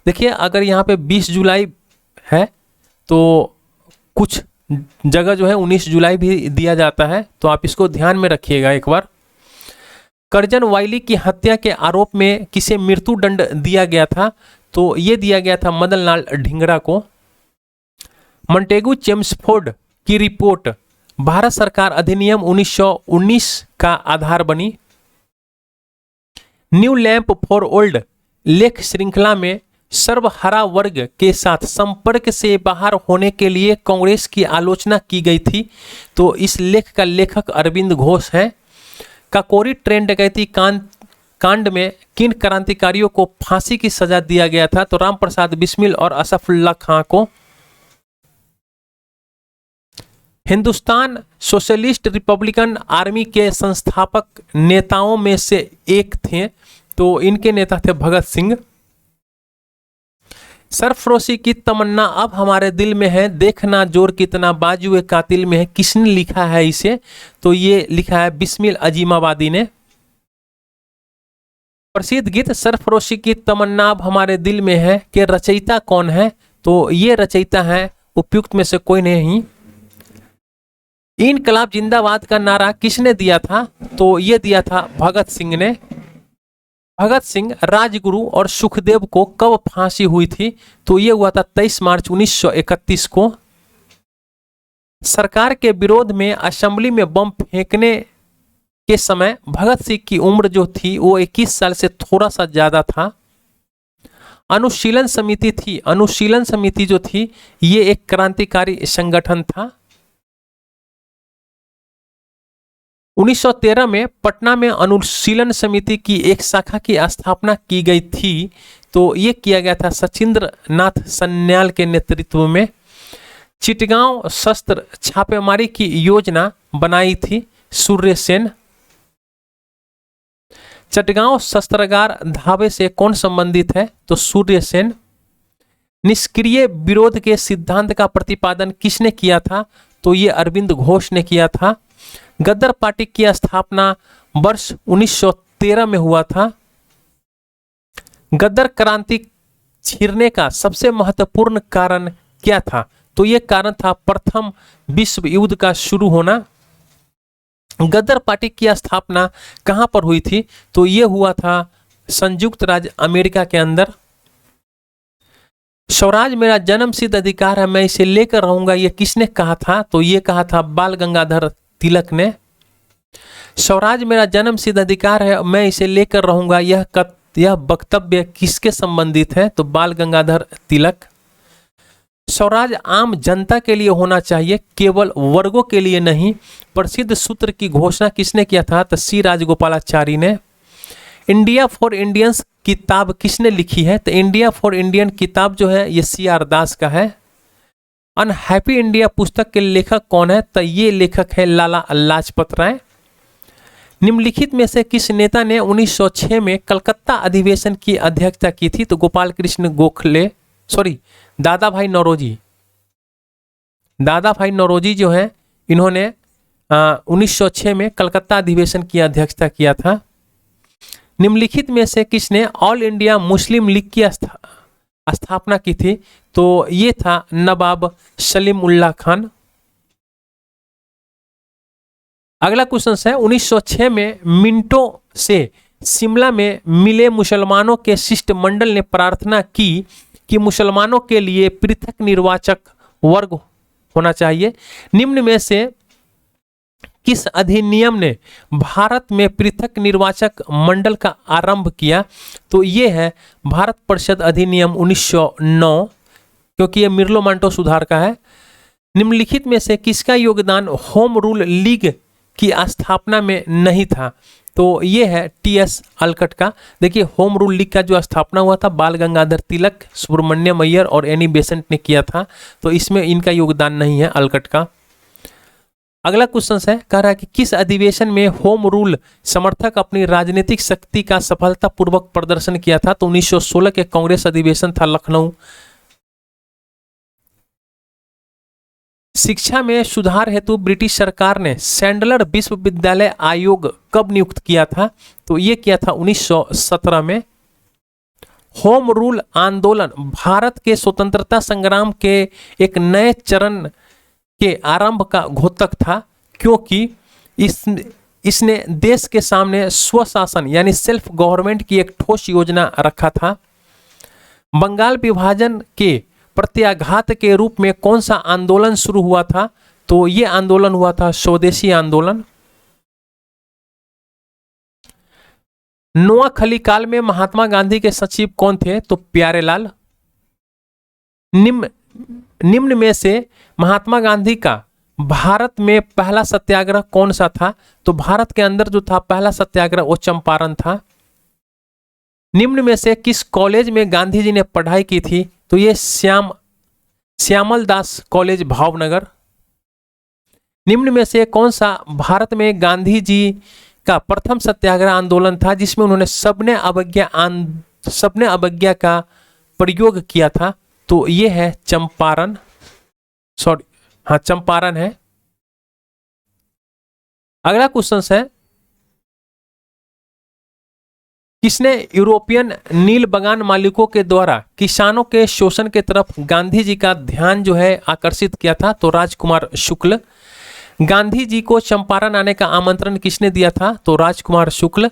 देखिए अगर यहाँ पे 20 जुलाई है तो कुछ जगह जो है 19 जुलाई भी दिया जाता है, तो आप इसको ध्यान में रखिएगा एक बार। कर्जन वाइली की हत्या के आरोप में किसे मृत्युदंड दिया गया था? तो ये दिया गया था मदन लाल ढींगरा को। मॉन्टेगू चेम्सफोर्ड की रिपोर्ट भारत सरकार अधिनियम 1919 का आधार बनी। न्यू लैंप फॉर ओल्ड लेख श्रृंखला में सर्वहारा वर्ग के साथ संपर्क से बाहर होने के लिए कांग्रेस की आलोचना की गई थी। तो इस लेख का लेखक अरविंद घोष हैं। काकोरी ट्रेन डकैती कांड में किन क्रांतिकारियों को फांसी की सजा दिया गया था? तो रामप्रसाद बिस्मिल और असफुल्ला खां को। हिंदुस्तान सोशलिस्ट रिपब्लिकन आर्मी के संस्थापक नेताओं में से एक थे। तो इनके नेता थे भगत सिंह। सरफरोशी की तमन्ना अब हमारे दिल में है, देखना जोर कितना बाजुए कातिल में है। किसने लिखा है इसे? तो ये लिखा है बिस्मिल अजीमाबादी ने। प्रसिद्ध गीत सरफरोशी की तमन्ना अब हमारे दिल में है के रचयिता कौन है? तो ये रचयिता है उपयुक्त में से कोई नहीं। इनकलाब जिंदाबाद का नारा किसने दिया था? तो ये दिया था भगत सिंह ने। भगत सिंह, राजगुरु और सुखदेव को कब फांसी हुई थी? तो ये हुआ था 23 मार्च 1931 को। सरकार के विरोध में असेंबली में बम फेंकने के समय भगत सिंह की उम्र जो थी वो 21 साल से थोड़ा सा ज्यादा था। अनुशीलन समिति थी। अनुशीलन समिति जो थी ये एक क्रांतिकारी संगठन था। 1913 में पटना में अनुशीलन समिति की एक शाखा की स्थापना की गई थी। तो ये किया गया था सचिंद्र नाथ सन्याल के नेतृत्व में। चिटगांव शस्त्र छापेमारी की योजना बनाई थी सूर्य सेन। चटगांव शस्त्रागार धावे से कौन संबंधित है? तो सूर्य सेन। निष्क्रिय विरोध के सिद्धांत का प्रतिपादन किसने किया था? तो ये अरविंद घोष ने किया था। गदर पार्टी की स्थापना वर्ष 1913 में हुआ था। गदर क्रांति छिड़ने का सबसे महत्वपूर्ण कारण क्या था? तो यह कारण था प्रथम विश्व युद्ध का शुरू होना। गदर पार्टी की स्थापना कहां पर हुई थी? तो यह हुआ था संयुक्त राज्य अमेरिका के अंदर। स्वराज मेरा जन्मसिद्ध अधिकार है, मैं इसे लेकर रहूंगा, यह किसने कहा था? तो यह कहा था बाल गंगाधर तिलक ने। स्वराज मेरा जन्मसिद्ध अधिकार है, मैं इसे लेकर रहूंगा, यह वक्तव्य किसके संबंधित है? तो बाल गंगाधर तिलक। स्वराज आम जनता के लिए होना चाहिए, केवल वर्गों के लिए नहीं। प्रसिद्ध सूत्र की घोषणा किसने किया था? तो सी राजगोपालाचारी ने। इंडिया फॉर इंडियंस किताब किसने लिखी है? तो इंडिया फॉर इंडियन किताब जो है ये CR दास का है। अनहैप्पी इंडिया पुस्तक के लेखक कौन है? तो ये लेखक है लाला लाजपत राय। निम्नलिखित में से किस नेता ने 1906 में कलकत्ता अधिवेशन की अध्यक्षता की थी? तो गोपाल कृष्ण गोखले, दादा भाई नौरोजी। दादा भाई नौरोजी जो है इन्होंने 1906 में कलकत्ता अधिवेशन की अध्यक्षता किया था। निम्नलिखित में से किसने ऑल इंडिया मुस्लिम लीग की स्थापना की थी? तो ये था नवाब सलीम उल्लाह खान। अगला क्वेश्चन है 1906 में मिंटो से शिमला में मिले मुसलमानों के शिष्टमंडल ने प्रार्थना की कि मुसलमानों के लिए पृथक निर्वाचक वर्ग होना चाहिए। निम्न में से किस अधिनियम ने भारत में पृथक निर्वाचक मंडल का आरंभ किया? तो ये है भारत परिषद अधिनियम 1909, क्योंकि ये मिर्लो मांटो सुधार का है। निम्नलिखित में से किसका योगदान होम रूल लीग की स्थापना में नहीं था? तो ये है TS अलकट का। देखिए होम रूल लीग का जो स्थापना हुआ था बाल गंगाधर तिलक, सुब्रमण्यम अय्यर और एनी बेसेंट ने किया था, तो इसमें इनका योगदान नहीं है अलकट का। अगला क्वेश्चन है, कह रहा है कि किस अधिवेशन में होम रूल समर्थक अपनी राजनीतिक शक्ति का सफलतापूर्वक प्रदर्शन किया था? तो 1916 के कांग्रेस अधिवेशन था लखनऊ। शिक्षा में सुधार हेतु ब्रिटिश सरकार ने सैंडलर विश्वविद्यालय आयोग कब नियुक्त किया था? तो यह किया था 1917 में। होम रूल आंदोलन भारत के स्वतंत्रता संग्राम के एक नए चरण के आरंभ का घोतक था, क्योंकि इसने देश के सामने स्वशासन यानी सेल्फ गवर्नमेंट की एक ठोस योजना रखा था। बंगाल विभाजन के प्रत्याघात के रूप में कौन सा आंदोलन शुरू हुआ था? तो यह आंदोलन हुआ था स्वदेशी आंदोलन। नोआखली काल में महात्मा गांधी के सचिव कौन थे? तो प्यारेलाल। निम्न निम्न में से महात्मा गांधी का भारत में पहला सत्याग्रह कौन सा था? तो भारत के अंदर जो था पहला सत्याग्रह वो चंपारण था। निम्न में से किस कॉलेज में गांधी जी ने पढ़ाई की थी? तो ये श्यामल दास कॉलेज भावनगर। निम्न में से कौन सा भारत में गांधी जी का प्रथम सत्याग्रह आंदोलन था जिसमें उन्होंने सबने अवज्ञा का प्रयोग किया था? तो ये है चंपारण, सॉरी हाँ चंपारण है। अगला क्वेश्चन है, किसने यूरोपियन नील बगान मालिकों के द्वारा किसानों के शोषण के तरफ गांधी जी का ध्यान जो है आकर्षित किया था? तो राजकुमार शुक्ल। गांधी जी को चंपारण आने का आमंत्रण किसने दिया था? तो राजकुमार शुक्ल।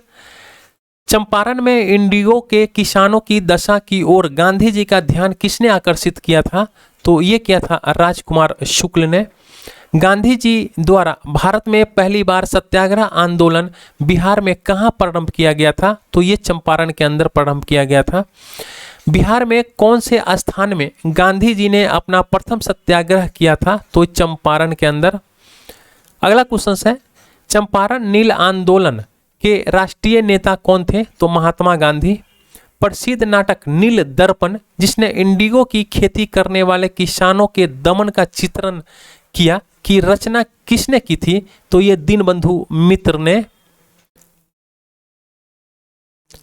चंपारण में इंडिगो के किसानों की दशा की ओर गांधी जी का ध्यान किसने आकर्षित किया था? तो ये किया था राजकुमार शुक्ल ने। गांधी जी द्वारा भारत में पहली बार सत्याग्रह आंदोलन बिहार में कहाँ प्रारंभ किया गया था? तो ये चंपारण के अंदर प्रारंभ किया गया था। बिहार में कौन से स्थान में गांधी जी ने अपना प्रथम सत्याग्रह किया था? तो चंपारण के अंदर। अगला क्वेश्चन है, चंपारण नील आंदोलन के राष्ट्रीय नेता कौन थे? तो महात्मा गांधी। प्रसिद्ध नाटक नील दर्पण जिसने इंडिगो की खेती करने वाले किसानों के दमन का चित्रण किया की रचना किसने की थी? तो ये दीनबंधु मित्र ने।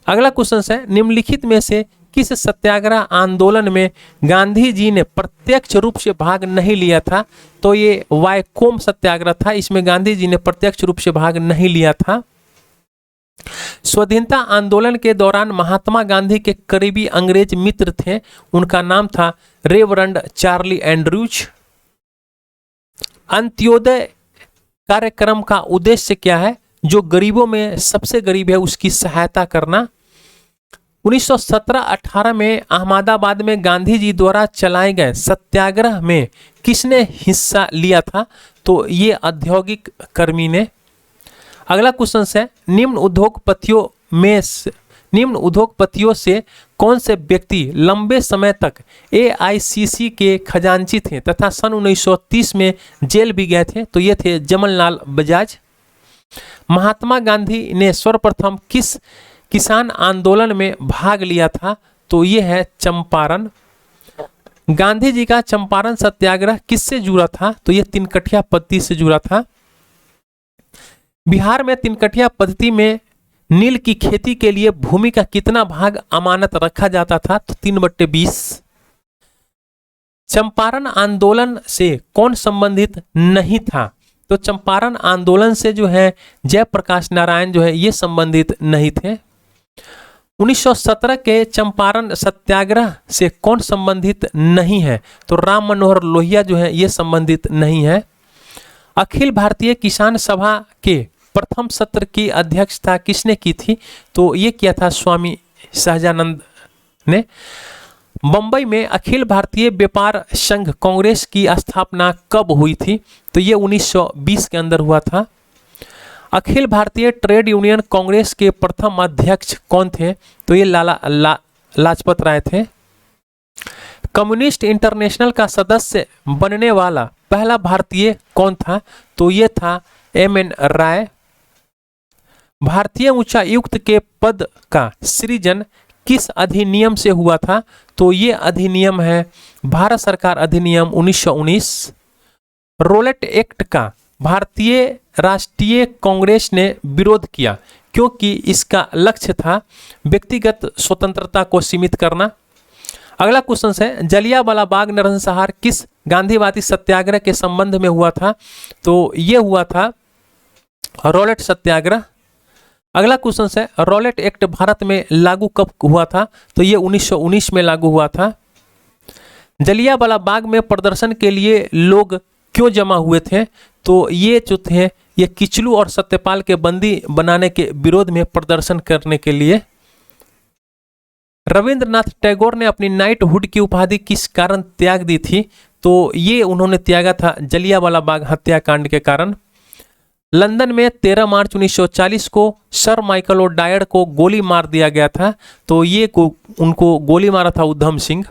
अगला क्वेश्चन है, निम्नलिखित में से किस सत्याग्रह आंदोलन में गांधी जी ने प्रत्यक्ष रूप से भाग नहीं लिया था? तो ये वायकोम सत्याग्रह था, इसमें गांधी जी ने प्रत्यक्ष रूप से भाग नहीं लिया था। स्वाधीनता आंदोलन के दौरान महात्मा गांधी के करीबी अंग्रेज मित्र थे, उनका नाम था रेवरंड चार्ली एंड्रूज। अंत्योदय कार्यक्रम का उद्देश्य क्या है? जो गरीबों में सबसे गरीब है उसकी सहायता करना। 1917-18 में अहमदाबाद में गांधी जी द्वारा चलाए गए सत्याग्रह में किसने हिस्सा लिया था? तो ये औद्योगिक कर्मी ने। अगला क्वेश्चन है, निम्न उद्योगपतियों से कौन से व्यक्ति लंबे समय तक एआईसीसी के खजांची थे तथा सन 1930 में जेल भी गए थे? तो ये थे जमनलाल बजाज। महात्मा गांधी ने सर्वप्रथम किस किसान आंदोलन में भाग लिया था? तो ये है चंपारण। गांधी जी का चंपारण सत्याग्रह किससे जुड़ा था? तो ये तिनकठिया पद्धति से जुड़ा था। बिहार में तिनकठिया पद्धति में नील की खेती के लिए भूमि का कितना भाग अमानत रखा जाता था? तो 3/20। चंपारण आंदोलन से कौन संबंधित नहीं था? तो चंपारण आंदोलन से जो है जयप्रकाश नारायण जो है ये संबंधित नहीं थे। 1917 के चंपारण सत्याग्रह से कौन संबंधित नहीं है? तो राम मनोहर लोहिया जो है ये संबंधित नहीं है। अखिल भारतीय किसान सभा के प्रथम सत्र की अध्यक्षता किसने की थी? तो ये किया था स्वामी सहजानंद ने। बंबई में अखिल भारतीय व्यापार संघ कांग्रेस की स्थापना कब हुई थी? तो ये 1920 के अंदर हुआ था। अखिल भारतीय ट्रेड यूनियन कांग्रेस के प्रथम अध्यक्ष कौन थे? तो ये लाजपत राय थे। कम्युनिस्ट इंटरनेशनल का सदस्य बनने वाला पहला भारतीय कौन था? तो ये था एम.एन. राय। भारतीय उच्चायुक्त के पद का सृजन किस अधिनियम से हुआ था? तो ये अधिनियम है भारत सरकार अधिनियम 1919। रोलेट एक्ट का भारतीय राष्ट्रीय कांग्रेस ने विरोध किया क्योंकि इसका लक्ष्य था व्यक्तिगत स्वतंत्रता को सीमित करना। अगला क्वेश्चन है, जलियांवाला बाग नरसंहार किस गांधीवादी सत्याग्रह के संबंध में हुआ था? तो ये हुआ था रोलेट सत्याग्रह। अगला क्वेश्चन है, रोलेट एक्ट भारत में लागू कब हुआ था? तो ये 1919 में लागू हुआ था। जलियांवाला बाग में प्रदर्शन के लिए लोग क्यों जमा हुए थे? तो ये जो थे ये किचलू और सत्यपाल के बंदी बनाने के विरोध में प्रदर्शन करने के लिए। रविंद्रनाथ टैगोर ने अपनी नाइटहुड की उपाधि किस कारण त्याग दी थी? तो ये उन्होंने त्यागा था जलियांवाला बाग हत्याकांड के कारण। लंदन में 13 मार्च 1940 को सर माइकल ओडायर को गोली मार दिया गया था। तो ये उनको गोली मारा था उधम सिंह।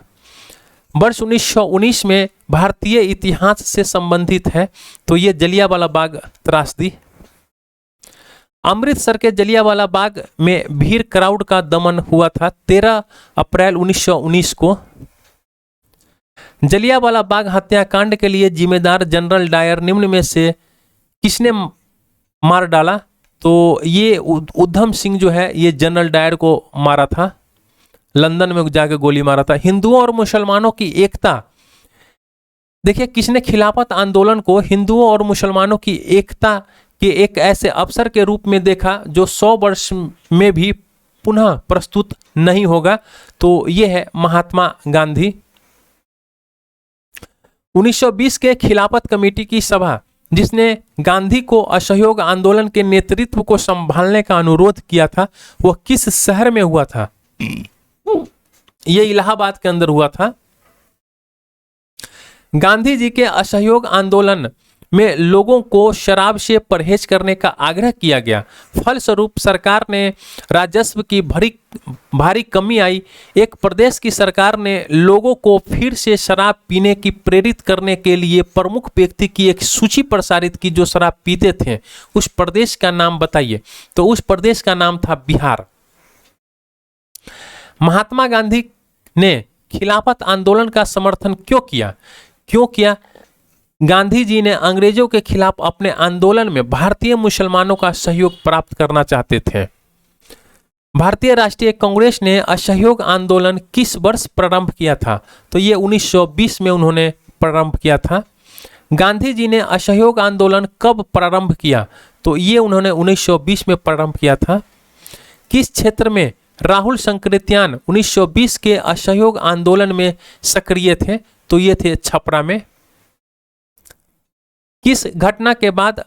वर्ष 1919 में भारतीय इतिहास से संबंधित है, तो ये जलियांवाला बाग त्रासदी। अमृतसर के जलियांवाला बाग में भीड़ क्राउड का दमन हुआ था 13 अप्रैल 1919 को। जलियांवाला बाग हत्याकांड के लिए जिम्मेदार जनरल डायर निम्न में से किसने मार डाला? तो ये उधम सिंह जो है ये जनरल डायर को मारा था, लंदन में जाके गोली मारा था। हिंदुओं और मुसलमानों की एकता, देखिए किसने खिलाफत आंदोलन को हिंदुओं और मुसलमानों की एकता के एक ऐसे अवसर के रूप में देखा जो 100 वर्ष में भी पुनः प्रस्तुत नहीं होगा, तो ये है महात्मा गांधी। 1920 के खिलाफत कमेटी की सभा जिसने गांधी को असहयोग आंदोलन के नेतृत्व को संभालने का अनुरोध किया था, वह किस शहर में हुआ था? यह इलाहाबाद के अंदर हुआ था। गांधी जी के असहयोग आंदोलन में लोगों को शराब से परहेज करने का आग्रह किया गया। फलस्वरूप सरकार ने राजस्व की भारी कमी आई। एक प्रदेश की सरकार ने लोगों को फिर से शराब पीने की प्रेरित करने के लिए प्रमुख व्यक्ति की एक सूची प्रसारित की जो शराब पीते थे। उस प्रदेश का नाम बताइए। तो उस प्रदेश का नाम था बिहार। महात्मा गांधी ने खिलाफत आंदोलन का समर्थन क्यों किया? गांधी जी ने अंग्रेजों के खिलाफ अपने आंदोलन में भारतीय मुसलमानों का सहयोग प्राप्त करना चाहते थे। भारतीय राष्ट्रीय कांग्रेस ने असहयोग आंदोलन किस वर्ष प्रारंभ किया था? तो ये 1920 में उन्होंने प्रारंभ किया था। गांधी जी ने असहयोग आंदोलन कब प्रारंभ किया? तो ये उन्होंने 1920 में प्रारंभ किया था। किस क्षेत्र में राहुल संकृत्यान 1920 के असहयोग आंदोलन में सक्रिय थे? तो ये थे छपरा में। किस घटना के बाद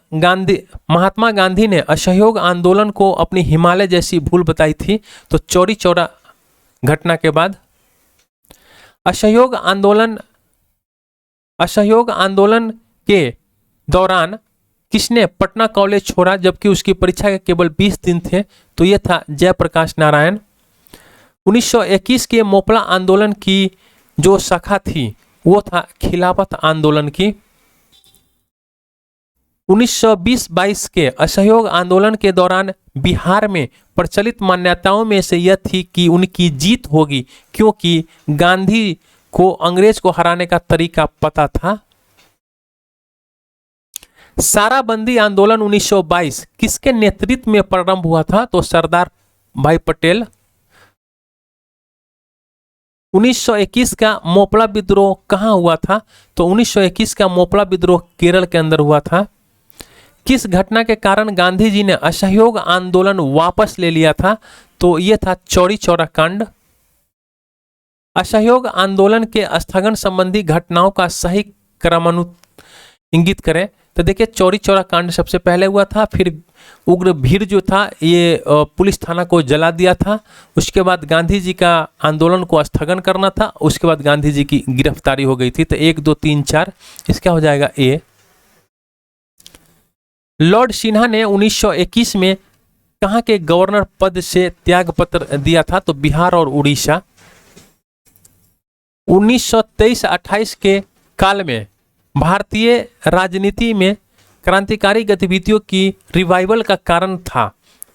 महात्मा गांधी ने असहयोग आंदोलन को अपनी हिमालय जैसी भूल बताई थी? तो चौरी चौरा घटना के बाद। असहयोग आंदोलन के दौरान किसने पटना कॉलेज छोड़ा जबकि उसकी परीक्षा के केवल 20 दिन थे? तो यह था जयप्रकाश नारायण। 1921 के मोपला आंदोलन की जो शाखा थी वो था खिलाफत आंदोलन की। 1920-22 के असहयोग आंदोलन के दौरान बिहार में प्रचलित मान्यताओं में से यह थी कि उनकी जीत होगी क्योंकि गांधी को अंग्रेज को हराने का तरीका पता था। साराबंदी आंदोलन 1922 किसके नेतृत्व में प्रारंभ हुआ था? तो सरदार भाई पटेल। 1921 का मोपला विद्रोह कहाँ हुआ था? तो 1921 का मोपला विद्रोह केरल के अंदर हुआ था। किस घटना के कारण गांधी जी ने असहयोग आंदोलन वापस ले लिया था? तो यह था चौरी चौरा कांड। असहयोग आंदोलन के स्थगन संबंधी घटनाओं का सही क्रम इंगित करें। तो देखिए चौरी चौरा कांड सबसे पहले हुआ था, फिर उग्र भीड़ जो था ये पुलिस थाना को जला दिया था, उसके बाद गांधी जी का आंदोलन को स्थगन करना था, उसके बाद गांधी जी की गिरफ्तारी हो गई थी। तो 1 2 3 4 इसका हो जाएगा ए। लॉर्ड सिन्हा ने 1921 में कहाँ के गवर्नर पद से त्यागपत्र दिया था? तो बिहार और उड़ीसा। 1923-28 के काल में भारतीय राजनीति में क्रांतिकारी गतिविधियों की रिवाइवल का कारण था।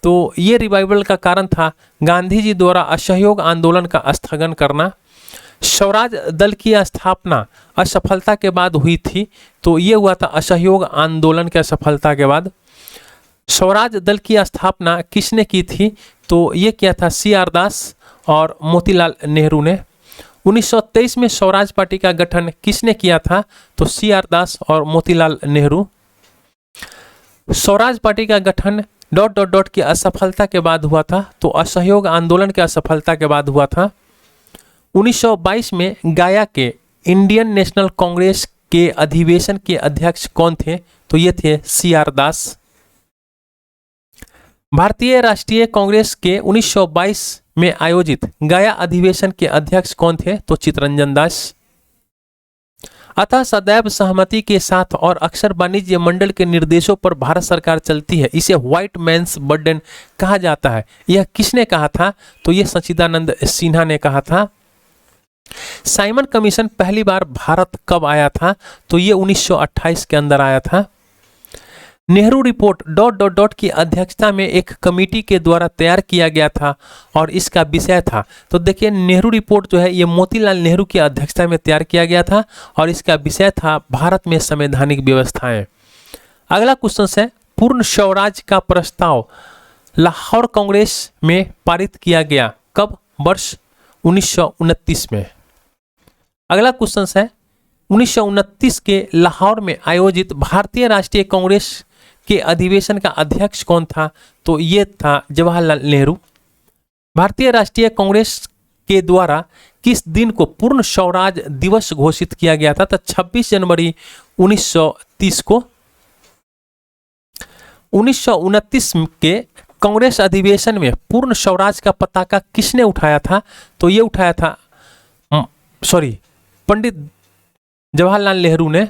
तो ये रिवाइवल का कारण था गांधी जी द्वारा असहयोग आंदोलन का स्थगन करना। स्वराज दल की स्थापना असफलता के बाद हुई थी। तो ये हुआ था असहयोग आंदोलन के असफलता के बाद। स्वराज दल की स्थापना किसने की थी? तो ये किया था CR दास और मोतीलाल नेहरू ने। 1923 में स्वराज पार्टी का गठन किसने किया था? तो CR दास और मोतीलाल नेहरू। स्वराज पार्टी का गठन ... की असफलता के बाद हुआ था। तो असहयोग आंदोलन के असफलता के बाद हुआ था। 1922 में गया के इंडियन नेशनल कांग्रेस के अधिवेशन के अध्यक्ष कौन थे? तो ये थे CR दास। भारतीय राष्ट्रीय कांग्रेस के 1922 में आयोजित गया अधिवेशन के अध्यक्ष कौन थे? तो चित्तरंजन दास। अतः सदैव सहमति के साथ और अक्सर वाणिज्य मंडल के निर्देशों पर भारत सरकार चलती है, इसे व्हाइट मैन्स बर्डन कहा जाता है। यह किसने कहा था? तो यह सच्चिदानंद सिन्हा ने कहा था। साइमन कमीशन पहली बार भारत कब आया था? तो ये 1928 के अंदर आया था। Nehru report dot dot dot की अध्यक्षता में एक कमेटी के द्वारा तैयार किया गया था और इसका विषय था, तो देखिए नेहरू रिपोर्ट जो है ये मोतीलाल नेहरू की अध्यक्षता में तैयार किया गया था और इसका विषय था भारत में संवैधानिक व्यवस्थाएं। अगला क्वेश्चन है पूर्ण स्वराज का प्रस्ताव लाहौर कांग्रेस में पारित किया गया कब? वर्ष 1929 में। अगला क्वेश्चन है 1929 के लाहौर में आयोजित भारतीय राष्ट्रीय कांग्रेस के अधिवेशन का अध्यक्ष कौन था? तो ये था जवाहरलाल नेहरू। भारतीय राष्ट्रीय कांग्रेस के द्वारा किस दिन को पूर्ण स्वराज दिवस घोषित किया गया था? तो 26 जनवरी 1930 को। 1929 के कांग्रेस अधिवेशन में पूर्ण स्वराज का पताका किसने उठाया था? तो ये उठाया था पंडित जवाहरलाल नेहरू ने।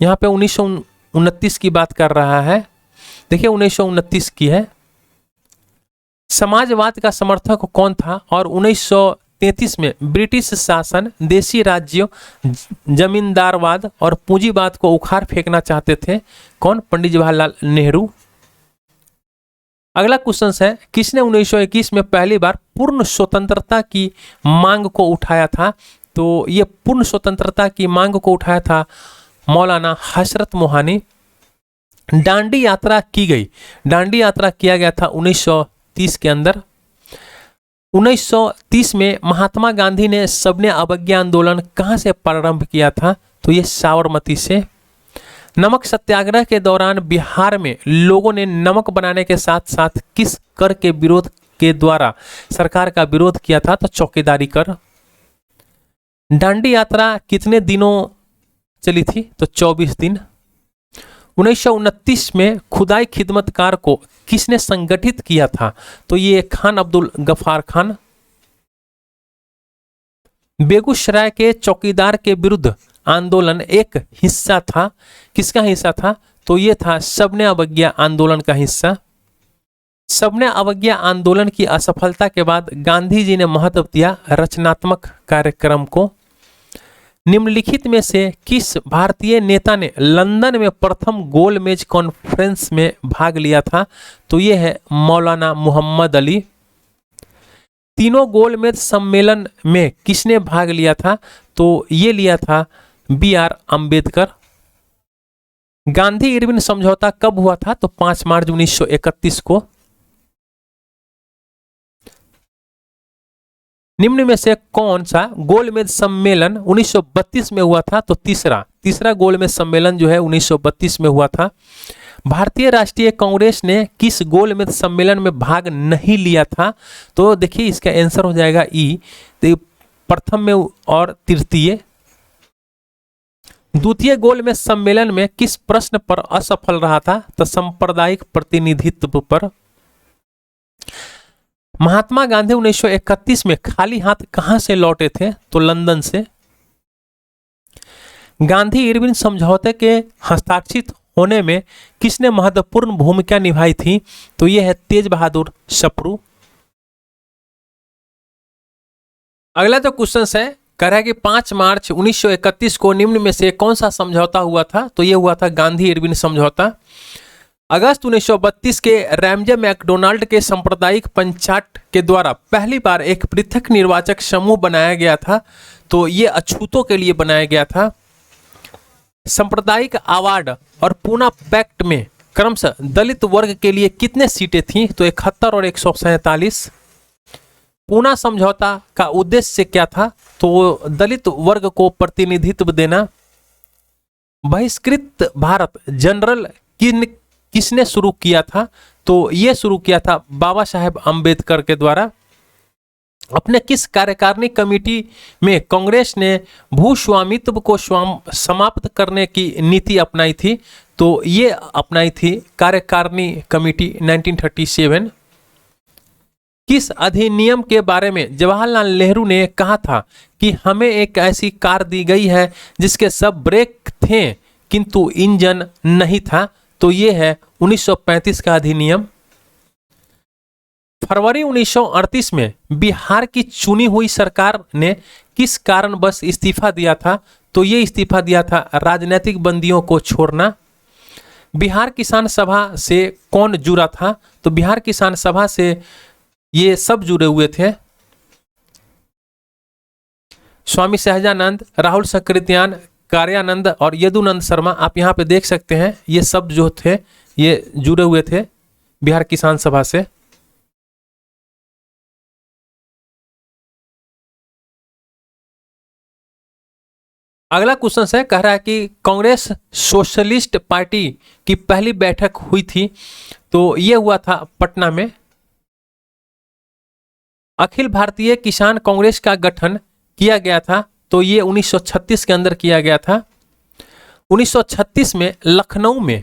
यहाँ पे 1929 की बात कर रहा है, देखिए 1929 की है। समाजवाद का समर्थक कौन था? और 1933 में ब्रिटिश शासन देशी राज्यों, जमींदारवाद और पूंजीवाद को उखाड़ फेंकना चाहते थे कौन? पंडित जवाहरलाल नेहरू। अगला क्वेश्चन है किसने 1921 में पहली बार पूर्ण स्वतंत्रता की मांग को उठाया था? तो ये पूर्ण स्वतंत्रता की मांग को उठाया था मौलाना हजरत मोहानी। दांडी यात्रा की गई, दांडी यात्रा किया गया था 1930 के अंदर। 1930 में महात्मा गांधी ने सबने अवज्ञा आंदोलन कहाँ से प्रारंभ किया था? तो ये साबरमती से। नमक सत्याग्रह के दौरान बिहार में लोगों ने नमक बनाने के साथ साथ किस कर के विरोध के द्वारा सरकार का विरोध किया था? तो चौकीदारी कर। दांडी यात्रा कितने दिनों चली थी? तो 24 दिन। 1929 में खुदाई खिदमतकार को किसने संगठित किया था? तो ये खान अब्दुल गफ्फार खान। बेगूसराय के चौकीदार के विरुद्ध आंदोलन एक हिस्सा था, किसका हिस्सा था? तो ये था सबने अवज्ञा आंदोलन का हिस्सा। सबने अवज्ञा आंदोलन की असफलता के बाद गांधी जी ने महत्व दिया रचनात्मक कार्यक्रम को। निम्नलिखित में से किस भारतीय नेता ने लंदन में प्रथम गोलमेज कॉन्फ्रेंस में भाग लिया था? तो ये है मौलाना मोहम्मद अली। तीनों गोलमेज सम्मेलन में किसने भाग लिया था? तो ये लिया था B.R. अंबेडकर। गांधी इरविन समझौता कब हुआ था? तो 5 मार्च 1931 को। निम्न में से कौन सा गोलमेज सम्मेलन 1932 में हुआ था? तो तीसरा गोलमेज सम्मेलन जो है 1932 में हुआ था। भारतीय राष्ट्रीय कांग्रेस ने किस गोलमेज सम्मेलन में भाग नहीं लिया था? तो देखिए इसका आंसर हो जाएगा ई, तो प्रथम में और तृतीय। द्वितीय गोलमेज सम्मेलन में किस प्रश्न पर असफल रहा था? तो सांप्रदायिक प्रतिनिधित्व पर। महात्मा गांधी 1931 में खाली हाथ कहां से लौटे थे? तो लंदन से। गांधी इरविन समझौते के हस्ताक्षरित होने में किसने महत्वपूर्ण भूमिका निभाई थी? तो यह है तेज बहादुर सप्रू। अगला जो क्वेश्चन है कह रहा है कि 5 मार्च 1931 को निम्न में से कौन सा समझौता हुआ था? तो यह हुआ था गांधी इरविन समझौता। अगस्त 1932 के रैमजे मैकडोनाल्ड के सांप्रदायिक पंचायत के द्वारा पहली बार एक पृथक निर्वाचक समूह बनाया गया था, तो ये अछूतों के लिए बनाया गया था। सांप्रदायिक अवार्ड और पूना पैक्ट में क्रमशः दलित वर्ग के लिए कितने सीटें थीं? तो 71 और 147। पूना समझौता का उद्देश्य क्या था? तो दलित वर्ग को प्रतिनिधित्व देना। बहिष्कृत भारत जनरल किसने शुरू किया था? तो यह शुरू किया था बाबा साहेब अंबेडकर के द्वारा। अपने किस कार्यकारिणी कमेटी में कांग्रेस ने भूस्वामित्व को समाप्त करने की नीति अपनाई थी? तो ये अपनाई थी कार्यकारिणी कमेटी 1937। किस अधिनियम के बारे में जवाहरलाल नेहरू ने कहा था कि हमें एक ऐसी कार दी गई है जिसके सब ब्रेक थे किंतु इंजन नहीं था? तो ये है 1935 का अधिनियम। फरवरी 1938 में बिहार की चुनी हुई सरकार ने किस कारणवश इस्तीफा दिया था? तो ये इस्तीफा दिया था राजनीतिक बंदियों को छोड़ना। बिहार किसान सभा से कौन जुड़ा था? तो बिहार किसान सभा से ये सब जुड़े हुए थे, स्वामी सहजानंद, राहुल सकृत्यान, कार्यानंद और यदुनंद शर्मा। आप यहाँ पे देख सकते हैं ये सब जो थे ये जुड़े हुए थे बिहार किसान सभा से। अगला क्वेश्चन है, कह रहा है कि कांग्रेस सोशलिस्ट पार्टी की पहली बैठक हुई थी, तो ये हुआ था पटना में। अखिल भारतीय किसान कांग्रेस का गठन किया गया था, तो ये 1936 के अंदर किया गया था। 1936 में लखनऊ में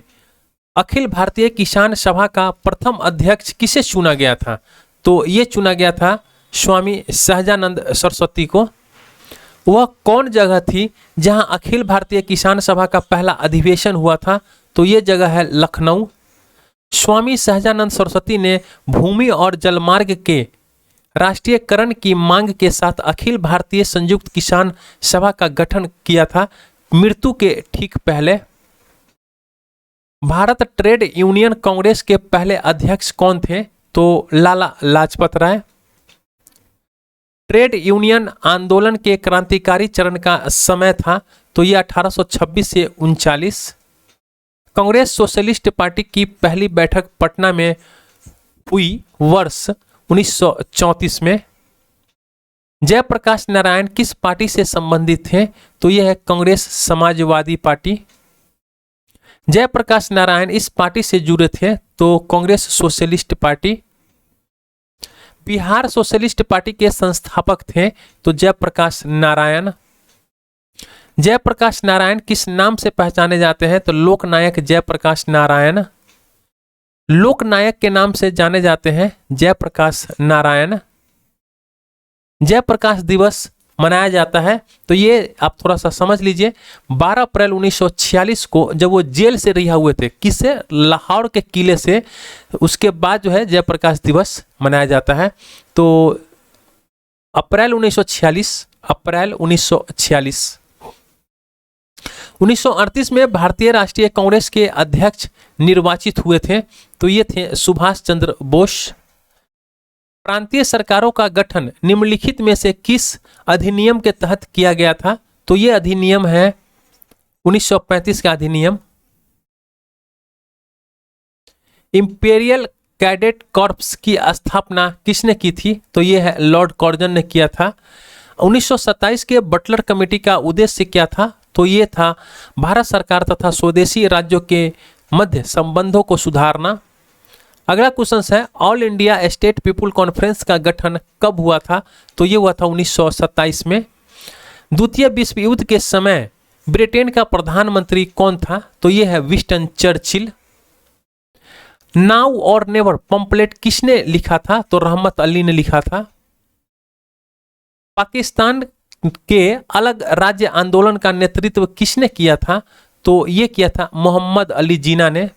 अखिल भारतीय किसान सभा का प्रथम अध्यक्ष किसे चुना गया था? तो ये चुना गया था स्वामी सहजानंद सरस्वती को। वह कौन जगह थी जहां अखिल भारतीय किसान सभा का पहला अधिवेशन हुआ था? तो ये जगह है लखनऊ। स्वामी सहजानंद सरस्वती ने भूमि और जलमार्ग के राष्ट्रीयकरण की मांग के साथ अखिल भारतीय संयुक्त किसान सभा का गठन किया था मृत्यु के ठीक पहले। भारत ट्रेड यूनियन कांग्रेस के पहले अध्यक्ष कौन थे? तो लाला लाजपत राय। ट्रेड यूनियन आंदोलन के क्रांतिकारी चरण का समय था, तो यह 1826 से 39। कांग्रेस सोशलिस्ट पार्टी की पहली बैठक पटना में हुई वर्ष 1934 में। जयप्रकाश नारायण किस पार्टी से संबंधित थे? तो यह है कांग्रेस समाजवादी पार्टी। जयप्रकाश नारायण इस पार्टी से जुड़े थे, तो Congress socialist party. Bihar socialist party के संस्थापक थे, तो जयप्रकाश नारायण। जयप्रकाश नारायण किस नाम से पहचाने जाते हैं? तो लोकनायक जयप्रकाश नारायण। लोकनायक के नाम से जाने जाते हैं जयप्रकाश नारायण। जयप्रकाश दिवस मनाया जाता है, तो ये आप थोड़ा सा समझ लीजिए। 12 अप्रैल 1946 को जब वो जेल से रिहा हुए थे, किससे? लाहौर के किले से, उसके बाद जो है जयप्रकाश दिवस मनाया जाता है। तो अप्रैल 1946, अप्रैल 1946। 1938 में भारतीय राष्ट्रीय कांग्रेस के अध्यक्ष निर्वाचित हुए थे, तो ये थे सुभाष चंद्र बोस। प्रांतीय सरकारों का गठन निम्नलिखित में से किस अधिनियम के तहत किया गया था? तो ये अधिनियम है 1935 का अधिनियम। इंपीरियल कैडेट कॉर्प्स की स्थापना किसने की थी? तो ये है लॉर्ड कॉर्जन ने किया था। 1927 के बटलर कमेटी का उद्देश्य क्या था? तो ये था भारत सरकार तथा स्वदेशी राज्यों के मध्य संबंधों को सुधारना। अगला क्वेश्चन है, all India state people conference का गठन कब हुआ था? तो ये हुआ था 1927 में। द्वितीय विश्व युद्ध के समय ब्रिटेन का प्रधानमंत्री कौन था? तो ये है विंस्टन चर्चिल। नाउ और नेवर पंपलेट किसने लिखा था? तो रहमत अली ने लिखा था। पाकिस्तान के अलग राज्य आंदोलन का नेतृत्व किसने किया था? तो ये किया था मोहम्मद अली जिन्ना ने।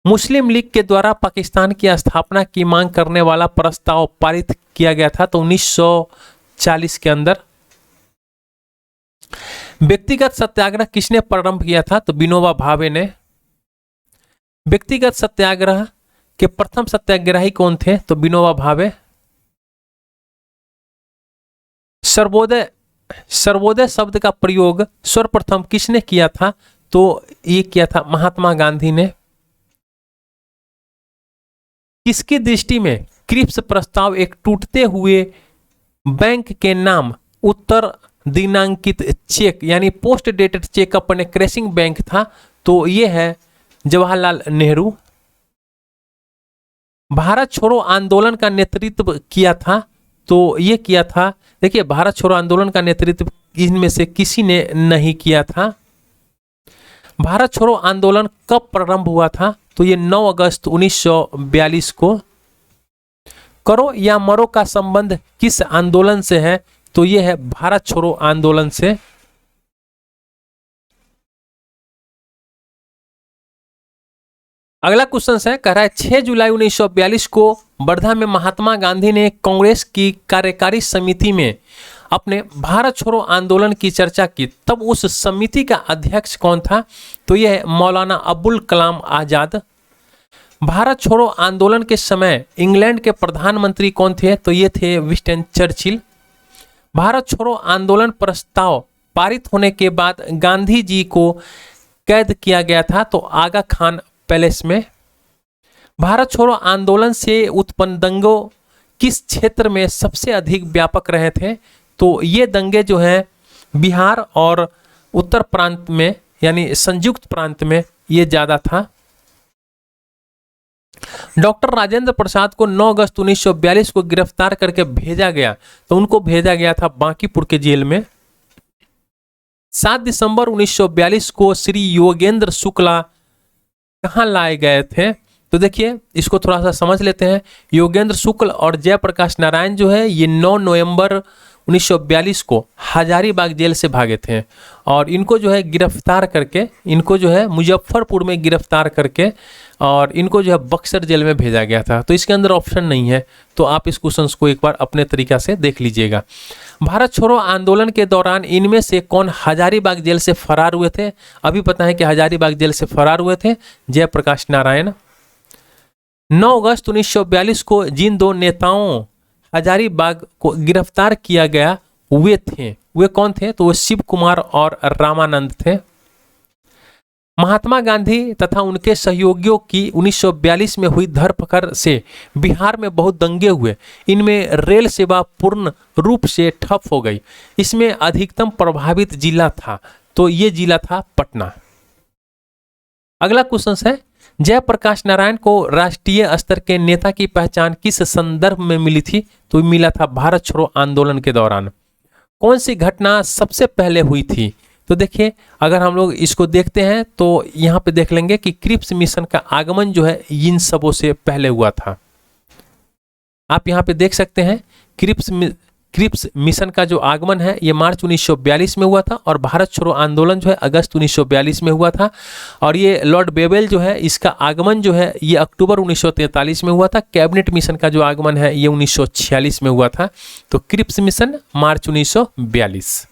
मुस्लिम लीग के द्वारा पाकिस्तान की स्थापना की मांग करने वाला प्रस्ताव पारित किया गया था, तो 1940 के अंदर। व्यक्तिगत सत्याग्रह किसने प्रारंभ किया था? तो विनोबा भावे ने। व्यक्तिगत सत्याग्रह के प्रथम सत्याग्रही कौन थे? तो विनोबा भावे। सर्वोदय शब्द का प्रयोग सर्वप्रथम किसने किया था? तो ये किया था महात्मा गांधी ने। किसकी दृष्टि में क्रिप्स प्रस्ताव एक टूटते हुए बैंक के नाम उत्तर दिनांकित चेक यानी पोस्ट डेटेड चेक अपने क्रैशिंग बैंक था? तो ये है जवाहरलाल नेहरू। भारत छोड़ो आंदोलन का नेतृत्व किया था? तो ये किया था, देखिए भारत छोड़ो आंदोलन का नेतृत्व इनमें से किसी ने नहीं किया था। भारत छोड़ो आंदोलन कब प्रारंभ हुआ था? तो ये 9 अगस्त 1942 को। करो या मरो का संबंध किस आंदोलन से है? तो ये है भारत छोड़ो आंदोलन से। अगला क्वेश्चन है, कह रहा है 6 जुलाई 1942 को वर्धा में महात्मा गांधी ने कांग्रेस की कार्यकारी समिति में अपने भारत छोड़ो आंदोलन की चर्चा की, तब उस समिति का अध्यक्ष कौन था? तो यह है मौलाना अबुल कलाम आजाद। भारत छोड़ो आंदोलन के समय इंग्लैंड के प्रधानमंत्री कौन थे? तो ये थे विंस्टन चर्चिल। भारत छोड़ो आंदोलन प्रस्ताव पारित होने के बाद गांधी जी को कैद किया गया था, तो आगा खान पैलेस में। भारत छोड़ो आंदोलन से उत्पन्न दंगों किस क्षेत्र में सबसे अधिक व्यापक रहे थे? तो ये दंगे जो हैं बिहार और उत्तर प्रांत में, यानी संयुक्त प्रांत में ये ज्यादा था। डॉक्टर राजेंद्र प्रसाद को 9 अगस्त 1942 को गिरफ्तार करके भेजा गया, तो उनको भेजा गया था बांकीपुर के जेल में। 7 दिसंबर 1942 को श्री योगेंद्र शुक्ला कहाँ लाए गए थे? तो देखिए इसको थोड़ा सा समझ लेते हैं। योगेंद्र शुक्ल और जयप्रकाश नारायण जो है ये 9 नवंबर 1942 को हजारीबाग जेल से भागे थे, और इनको जो है गिरफ्तार करके, इनको जो है मुजफ्फरपुर में गिरफ्तार करके और इनको जो है बक्सर जेल में भेजा गया था। तो इसके अंदर ऑप्शन नहीं है, तो आप इस क्वेश्चन को एक बार अपने तरीका से देख लीजिएगा। भारत छोड़ो आंदोलन के दौरान इनमें से कौन हजारीबाग जेल से फरार हुए थे? अभी पता है कि हजारीबाग जेल से फरार हुए थे जयप्रकाश नारायण। 9 अगस्त 1942 को जिन 2 नेताओं हजारीबाग को गिरफ्तार किया गया वे कौन थे? तो वे शिव कुमार और रामानंद थे। महात्मा गांधी तथा उनके सहयोगियों की 1942 में हुई धरपकड़ से बिहार में बहुत दंगे हुए। इनमें रेल सेवा पूर्ण रूप से ठप हो गई। इसमें अधिकतम प्रभावित जिला था, तो ये जिला था पटना। अगला क्वेश्चन है, जयप्रकाश नारायण को राष्ट्रीय स्तर के नेता की पहचान किस संदर्भ में मिली थी? तो मिला था भारत छोड़ो आंदोलन के दौरान। कौन सी घटना सबसे पहले हुई थी? तो देखिए अगर हम लोग इसको देखते हैं तो यहाँ पे देख लेंगे कि क्रिप्स मिशन का आगमन जो है इन सबों से पहले हुआ था। आप यहाँ पे देख सकते हैं क्रिप्स मिशन का जो आगमन है ये मार्च 1942 में हुआ था, और भारत छोड़ो आंदोलन जो है अगस्त 1942 में हुआ था, और ये लॉर्ड बेवेल जो है इसका आगमन जो है ये अक्टूबर 1943 में हुआ था। कैबिनेट मिशन का जो आगमन है ये 1946 में हुआ था। तो क्रिप्स मिशन मार्च 1942।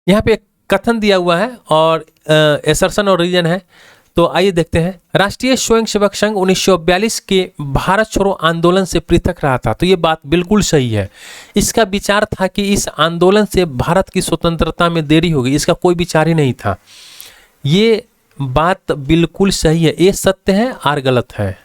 यहाँ पे कथन दिया हुआ है और एसर्शन और रीजन है, तो आइए देखते हैं। राष्ट्रीय स्वयंसेवक संघ 1942 के भारत छोड़ो आंदोलन से पृथक रहा था, तो ये बात बिल्कुल सही है। इसका विचार था कि इस आंदोलन से भारत की स्वतंत्रता में देरी होगी, इसका कोई विचार ही नहीं था। ये बात बिल्कुल सही है, ये सत्य है और गलत है।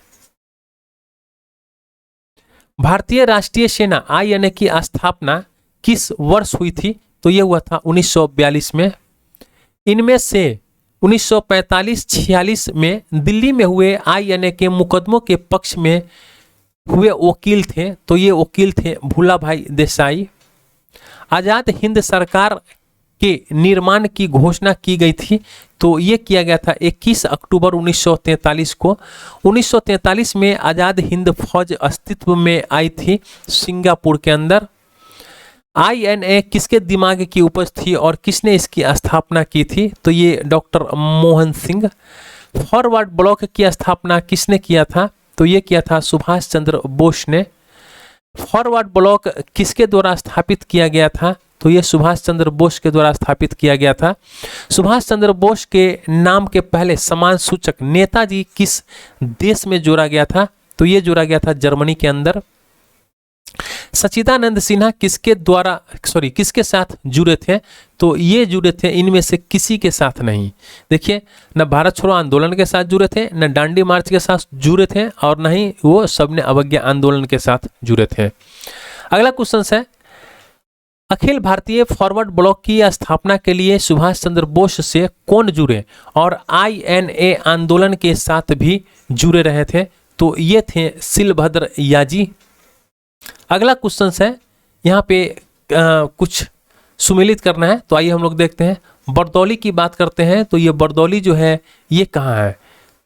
भारतीय राष्ट्रीय सेना INA की स्थापना किस वर्ष हुई थी? तो ये हुआ था 1942 में। इनमें से 1945-46 में दिल्ली में हुए INA के मुकदमों के पक्ष में हुए वकील थे, तो ये वकील थे भूला भाई देसाई। आजाद हिंद सरकार के निर्माण की घोषणा की गई थी, तो ये किया गया था 21 अक्टूबर 1943 को। 1943 में आजाद हिंद फौज अस्तित्व में आई थी सिंगापुर के अंदर। INA किसके दिमाग की उपज थी और किसने इसकी स्थापना की थी? तो ये doctor Mohan Singh. Forward block की स्थापना किसने किया था? तो ये किया था सुभाष चंद्र बोस ने। फॉरवर्ड ब्लॉक किसके द्वारा स्थापित किया गया था? तो ये सुभाष चंद्र बोस के द्वारा स्थापित किया गया था। सुभाष चंद्र बोस के नाम के पहले समान सूचक नेताजी किस देश में जोड़ा गया था? तो ये जोड़ा गया था जर्मनी के अंदर। सच्चिदानंद सिन्हा किसके साथ जुड़े थे? तो ये जुड़े थे इनमें से किसी के साथ नहीं। देखिए न भारत छोड़ो आंदोलन के साथ जुड़े थे, न दांडी मार्च के साथ जुड़े थे, और न ही वो सबने अवज्ञा आंदोलन के साथ जुड़े थे। अगला क्वेश्चन है, अखिल भारतीय फॉरवर्ड ब्लॉक की स्थापना के लिए सुभाष चंद्र बोस से कौन जुड़े और INA आंदोलन के साथ भी जुड़े रहे थे? तो ये थे शिलभद्र याजी। अगला क्वेश्चन है, यहाँ पे कुछ सुमेलित करना है, तो आइए हम लोग देखते हैं। बरदौली की बात करते हैं, तो ये बरदौली जो है ये कहाँ है?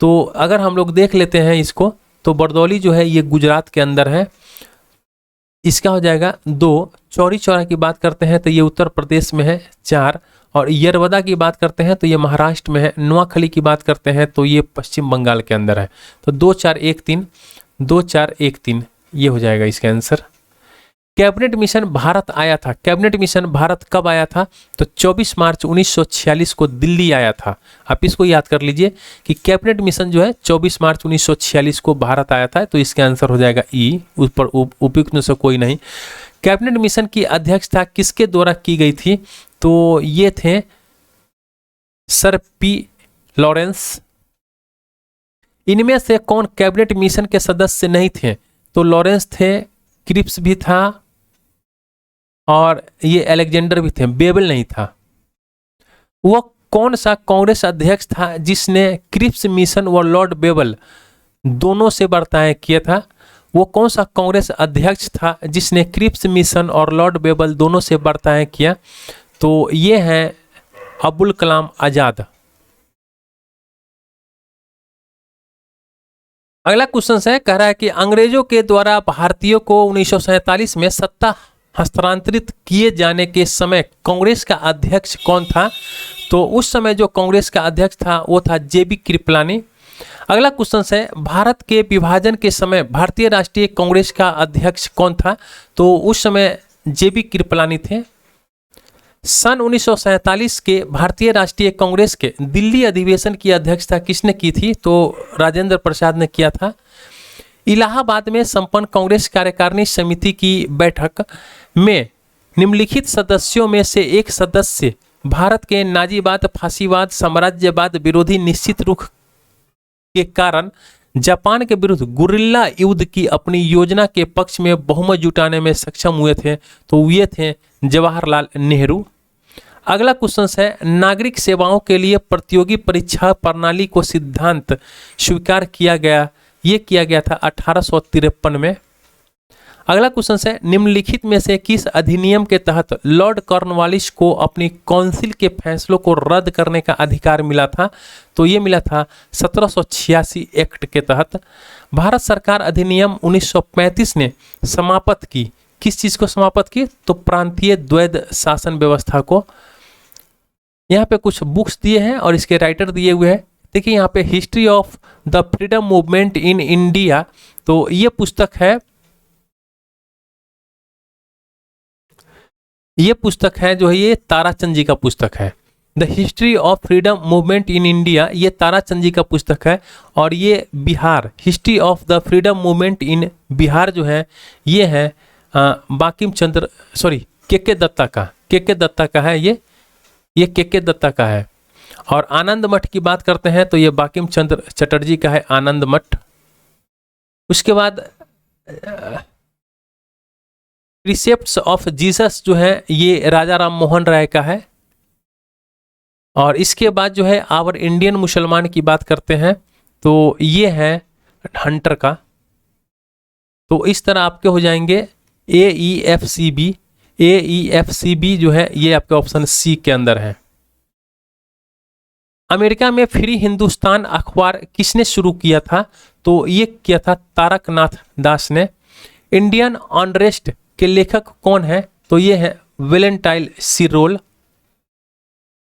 तो अगर हम लोग देख लेते हैं इसको, तो बरदौली जो है ये गुजरात के अंदर है। इसका हो जाएगा 2। चौरी चौरा की बात करते हैं तो ये उत्तर प्रदेश में है 4। और यरवदा की बात करते हैं तो ये महाराष्ट्र में है। नोआखली की बात करते हैं तो ये पश्चिम बंगाल के अंदर है। तो 2 4 1 3 2 4 1 3 ये हो जाएगा इसका आंसर। कैबिनेट मिशन भारत आया था। कैबिनेट मिशन भारत कब आया था? तो 24 मार्च 1946 को दिल्ली आया था। आप इसको याद कर लीजिए कि कैबिनेट मिशन जो है 24 मार्च 1946 को भारत आया था। तो इसका आंसर हो जाएगा ई, उस पर उपयुक्त में से कोई नहीं। कैबिनेट मिशन की अध्यक्षता किसके द्वारा की गई थी? तो ये थे सर पी लॉरेंस। इनमें से कौन कैबिनेट मिशन के सदस्य नहीं थे? तो लॉरेंस थे, क्रिप्स भी था और ये अलेक्जेंडर भी थे, बेबल नहीं था। वह कौन सा कांग्रेस अध्यक्ष था जिसने क्रिप्स मिशन व लॉर्ड बेबल दोनों से बर्ताव किया था? वो कौन सा कांग्रेस अध्यक्ष था जिसने क्रिप्स मिशन और लॉर्ड बेबल दोनों से बर्ताव किया? तो ये हैं अबुल कलाम आजाद। अगला क्वेश्चन है, कह रहा है कि अंग्रेजों के द्वारा भारतीयों को 1947 में सत्ता हस्तांतरित किए जाने के समय कांग्रेस का अध्यक्ष कौन था? तो उस समय जो कांग्रेस का अध्यक्ष था वो था जेबी कृपलानी। अगला क्वेश्चन है, भारत के विभाजन के समय भारतीय राष्ट्रीय कांग्रेस का अध्यक्ष कौन था? तो उस समय जेबी कृपलानी थे। सन 1947 के भारतीय राष्ट्रीय कांग्रेस के दिल्ली अधिवेशन की अध्यक्षता किसने की थी? तो राजेंद्र प्रसाद ने किया था। इलाहाबाद में संपन्न कांग्रेस कार्यकारिणी समिति की बैठक में निम्नलिखित सदस्यों में से एक सदस्य भारत के नाजीवाद, फासीवाद, साम्राज्यवाद विरोधी निश्चित रुख के कारण जापान के विरुद्ध गुरिल्ला युद्ध की अपनी योजना के पक्ष में बहुमत जुटाने में सक्षम हुए थे? तो ये थे जवाहरलाल नेहरू। अगला क्वेश्चन है, नागरिक सेवाओं के लिए प्रतियोगी परीक्षा प्रणाली को सिद्धांत स्वीकार किया गया, ये किया गया था 1853 में। अगला क्वेश्चन है, निम्नलिखित में से किस अधिनियम के तहत लॉर्ड कॉर्नवालिस को अपनी काउंसिल के फैसलों को रद्द करने का अधिकार मिला था? तो ये मिला था 1786 एक्ट के तहत। भारत सरकार अधिनियम 1935 ने समाप्त की, किस चीज को समाप्त की? तो प्रांतीय द्वैध शासन व्यवस्था को। यहाँ पे कुछ बुक्स दिए हैं और इसके राइटर दिए हुए हैं। देखिए यहाँ पे history of the freedom movement in India, तो ये पुस्तक है, ये पुस्तक है जो है ये ताराचंद जी का पुस्तक है। The history of freedom movement in India, ये ताराचंद जी का पुस्तक है। और ये Bihar, history of the freedom movement in Bihar जो है ये है बांकिम चंद्र, सॉरी के दत्ता का, के दत्ता का है ये के दत्ता का है। और आनंद मठ की बात करते हैं तो ये बांकिम चंद्र चटर्जी का है, आनंद मठ। उसके बाद प्रिसेप्ट्स ऑफ जीसस जो है ये राजा राम मोहन राय का है। और इसके बाद जो है आवर इंडियन मुसलमान की बात करते हैं तो ये है हंटर का। तो इस तरह आपके हो जाएंगे AEFCB, AEFCB जो है ये आपके ऑप्शन सी के अंदर है। अमेरिका में फ्री हिंदुस्तान अखबार किसने शुरू किया था? तो ये किया था तारकनाथ दास ने। इंडियन अनरेस्ट के लेखक कौन है? तो ये है वेलेंटाइन सिरोल।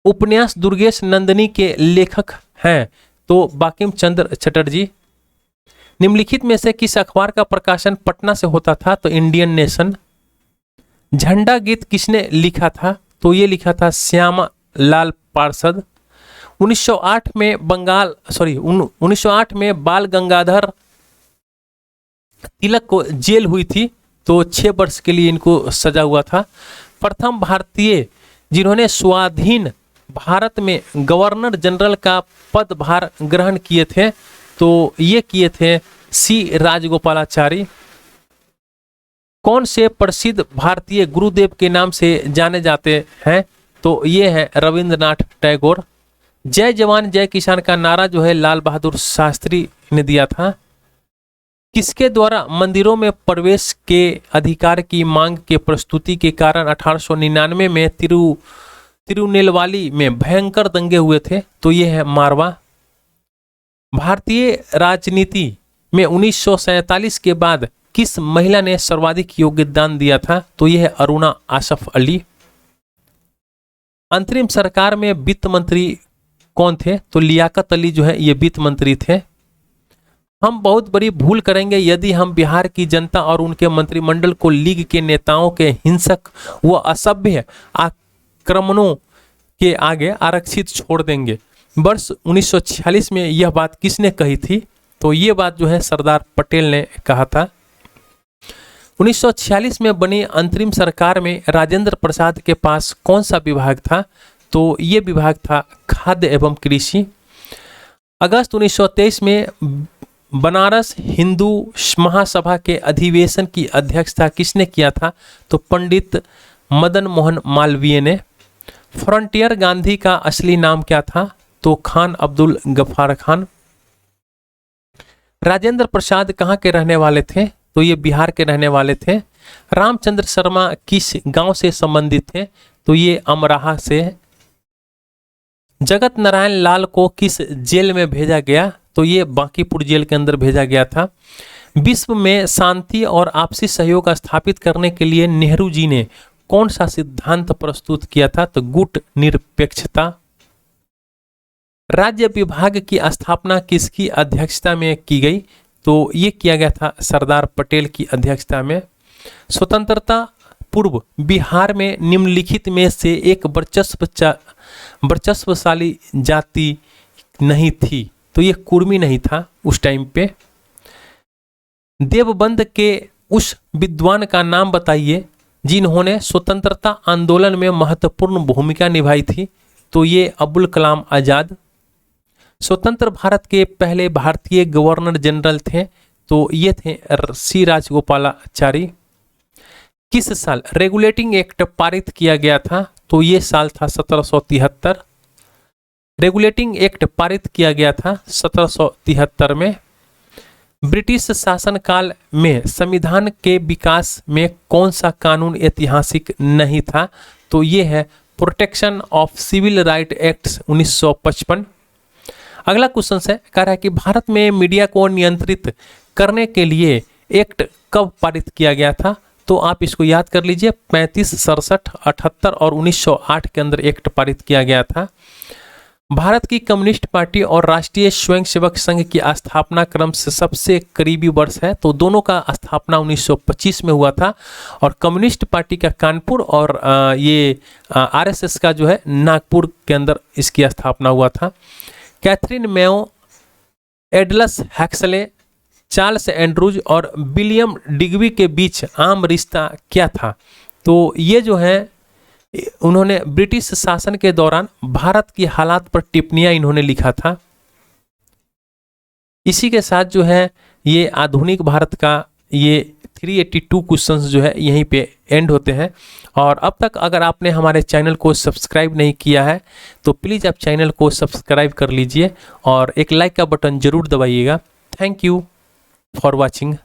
उपन्यास दुर्गेश नंदिनी के लेखक हैं तो बांकिम चंद्र चटर्जी। निम्नलिखित में से किस अखबार का प्रकाशन पटना से होता था? तो इंडियन नेशन। झंडा गीत किसने लिखा था? तो ये लिखा था श्यामा लाल पार्षद। 1908 में 1908 में बाल गंगाधर तिलक को जेल हुई थी तो 6 वर्ष के लिए इनको सजा हुआ था। प्रथम भारतीय जिन्होंने स्वाधीन भारत में गवर्नर जनरल का पदभार ग्रहण किए थे तो ये किए थे सी राजगोपालाचारी। कौन से प्रसिद्ध भारतीय गुरुदेव के नाम से जाने जाते हैं? तो ये है रविंद्रनाथ टैगोर। जय जवान जय किसान का नारा जो है लाल बहादुर शास्त्री ने दिया था। किसके द्वारा मंदिरों में प्रवेश के अधिकार की मांग के प्रस्तुति के कारण 1899 में तिरुनेलवाली में भयंकर दंगे हुए थे? तो ये है मारवा। भारतीय राजनीति में 1947 के बाद किस महिला ने सर्वाधिक योगदान दिया था? तो यह है अरुणा आसफ अली। अंतरिम सरकार में वित्त मंत्री कौन थे? तो लियाकत अली जो है ये वित्त मंत्री थे। हम बहुत बड़ी भूल करेंगे यदि हम बिहार की जनता और उनके मंत्रिमंडल को लीग के नेताओं के हिंसक व असभ्य आक्रमणों के आगे आरक्षित छोड़ देंगे। वर्ष 1946 में यह बात किसने कही थी? तो ये बात जो है सरदार पटेल ने कहा था। 1946 में बनी अंतरिम सरकार में राजेंद्र प्रसाद के पास कौन सा विभाग था? तो ये विभाग था खाद्य एवं कृषि। अगस्त 1923 में बनारस हिंदू महासभा के अधिवेशन की अध्यक्षता किसने किया था? तो पंडित मदन मोहन मालवीय ने। फ्रंटियर गांधी का असली नाम क्या था? तो खान अब्दुल गफ्फार खान। राजेंद्र प्रसाद कहाँ के रहने वाले थे? तो ये बिहार के रहने वाले थे। रामचंद्र शर्मा किस गांव से संबंधित थे? तो ये अमराहा से। जगत नारायण लाल को किस जेल में भेजा गया? तो ये बांकीपुर जेल के अंदर भेजा गया था। विश्व में शांति और आपसी सहयोग स्थापित करने के लिए नेहरू जी ने कौन सा सिद्धांत प्रस्तुत किया था? तो गुट निरपेक्षता। राज्य विभाग की स्थापना किसकी अध्यक्षता में की गई? तो ये किया गया था सरदार पटेल की अध्यक्षता में। स्वतंत्रता पूर्व बिहार में निम्नलिखित में से एक वर्चस्वशाली जाति नहीं थी? तो ये कुर्मी नहीं था उस टाइम पे। देवबंद के उस विद्वान का नाम बताइए जिन्होंने स्वतंत्रता आंदोलन में महत्वपूर्ण भूमिका निभाई थी? तो ये अबुल कलाम आजाद। स्वतंत्र भारत के पहले भारतीय गवर्नर जनरल थे? तो ये थे सी राजगोपालाचारी। किस साल रेगुलेटिंग एक्ट पारित किया गया था? तो ये साल था 1773। रेगुलेटिंग एक्ट पारित किया गया था 1773 में। ब्रिटिश शासनकाल में संविधान के विकास में कौन सा कानून ऐतिहासिक नहीं था? तो ये है protection of civil right act 1955। अगला क्वेश्चन है, कह रहा है कि भारत में मीडिया को नियंत्रित करने के लिए एक्ट कब पारित किया गया था? तो आप इसको याद कर लीजिए, 35, 67, 78 और 1908 के अंदर एक्ट पारित किया गया था। भारत की कम्युनिस्ट पार्टी और राष्ट्रीय स्वयंसेवक संघ की स्थापना क्रम से सबसे करीबी वर्ष है? तो दोनों का स्थापना 1925 में हुआ था और कम्युनिस्ट पार्टी का कानपुर और ये आरएसएस का जो है नागपुर के अंदर इसकी स्थापना हुआ था। कैथरीन मेयो, एडलस हैक्सले, चार्ल्स एंड्रूज और विलियम डिग्बी के बीच आम रिश्ता क्या था? तो ये जो है उन्होंने ब्रिटिश शासन के दौरान भारत की हालात पर टिप्पणियां इन्होंने लिखा था। इसी के साथ जो है ये आधुनिक भारत का ये 382 क्वेश्चंस जो है यहीं पे एंड होते हैं। और अब तक अगर आपने हमारे चैनल को सब्सक्राइब नहीं किया है तो प्लीज़ आप चैनल को सब्सक्राइब कर लीजिए और एक लाइक का बटन जरूर दबाइएगा। Thank you for watching.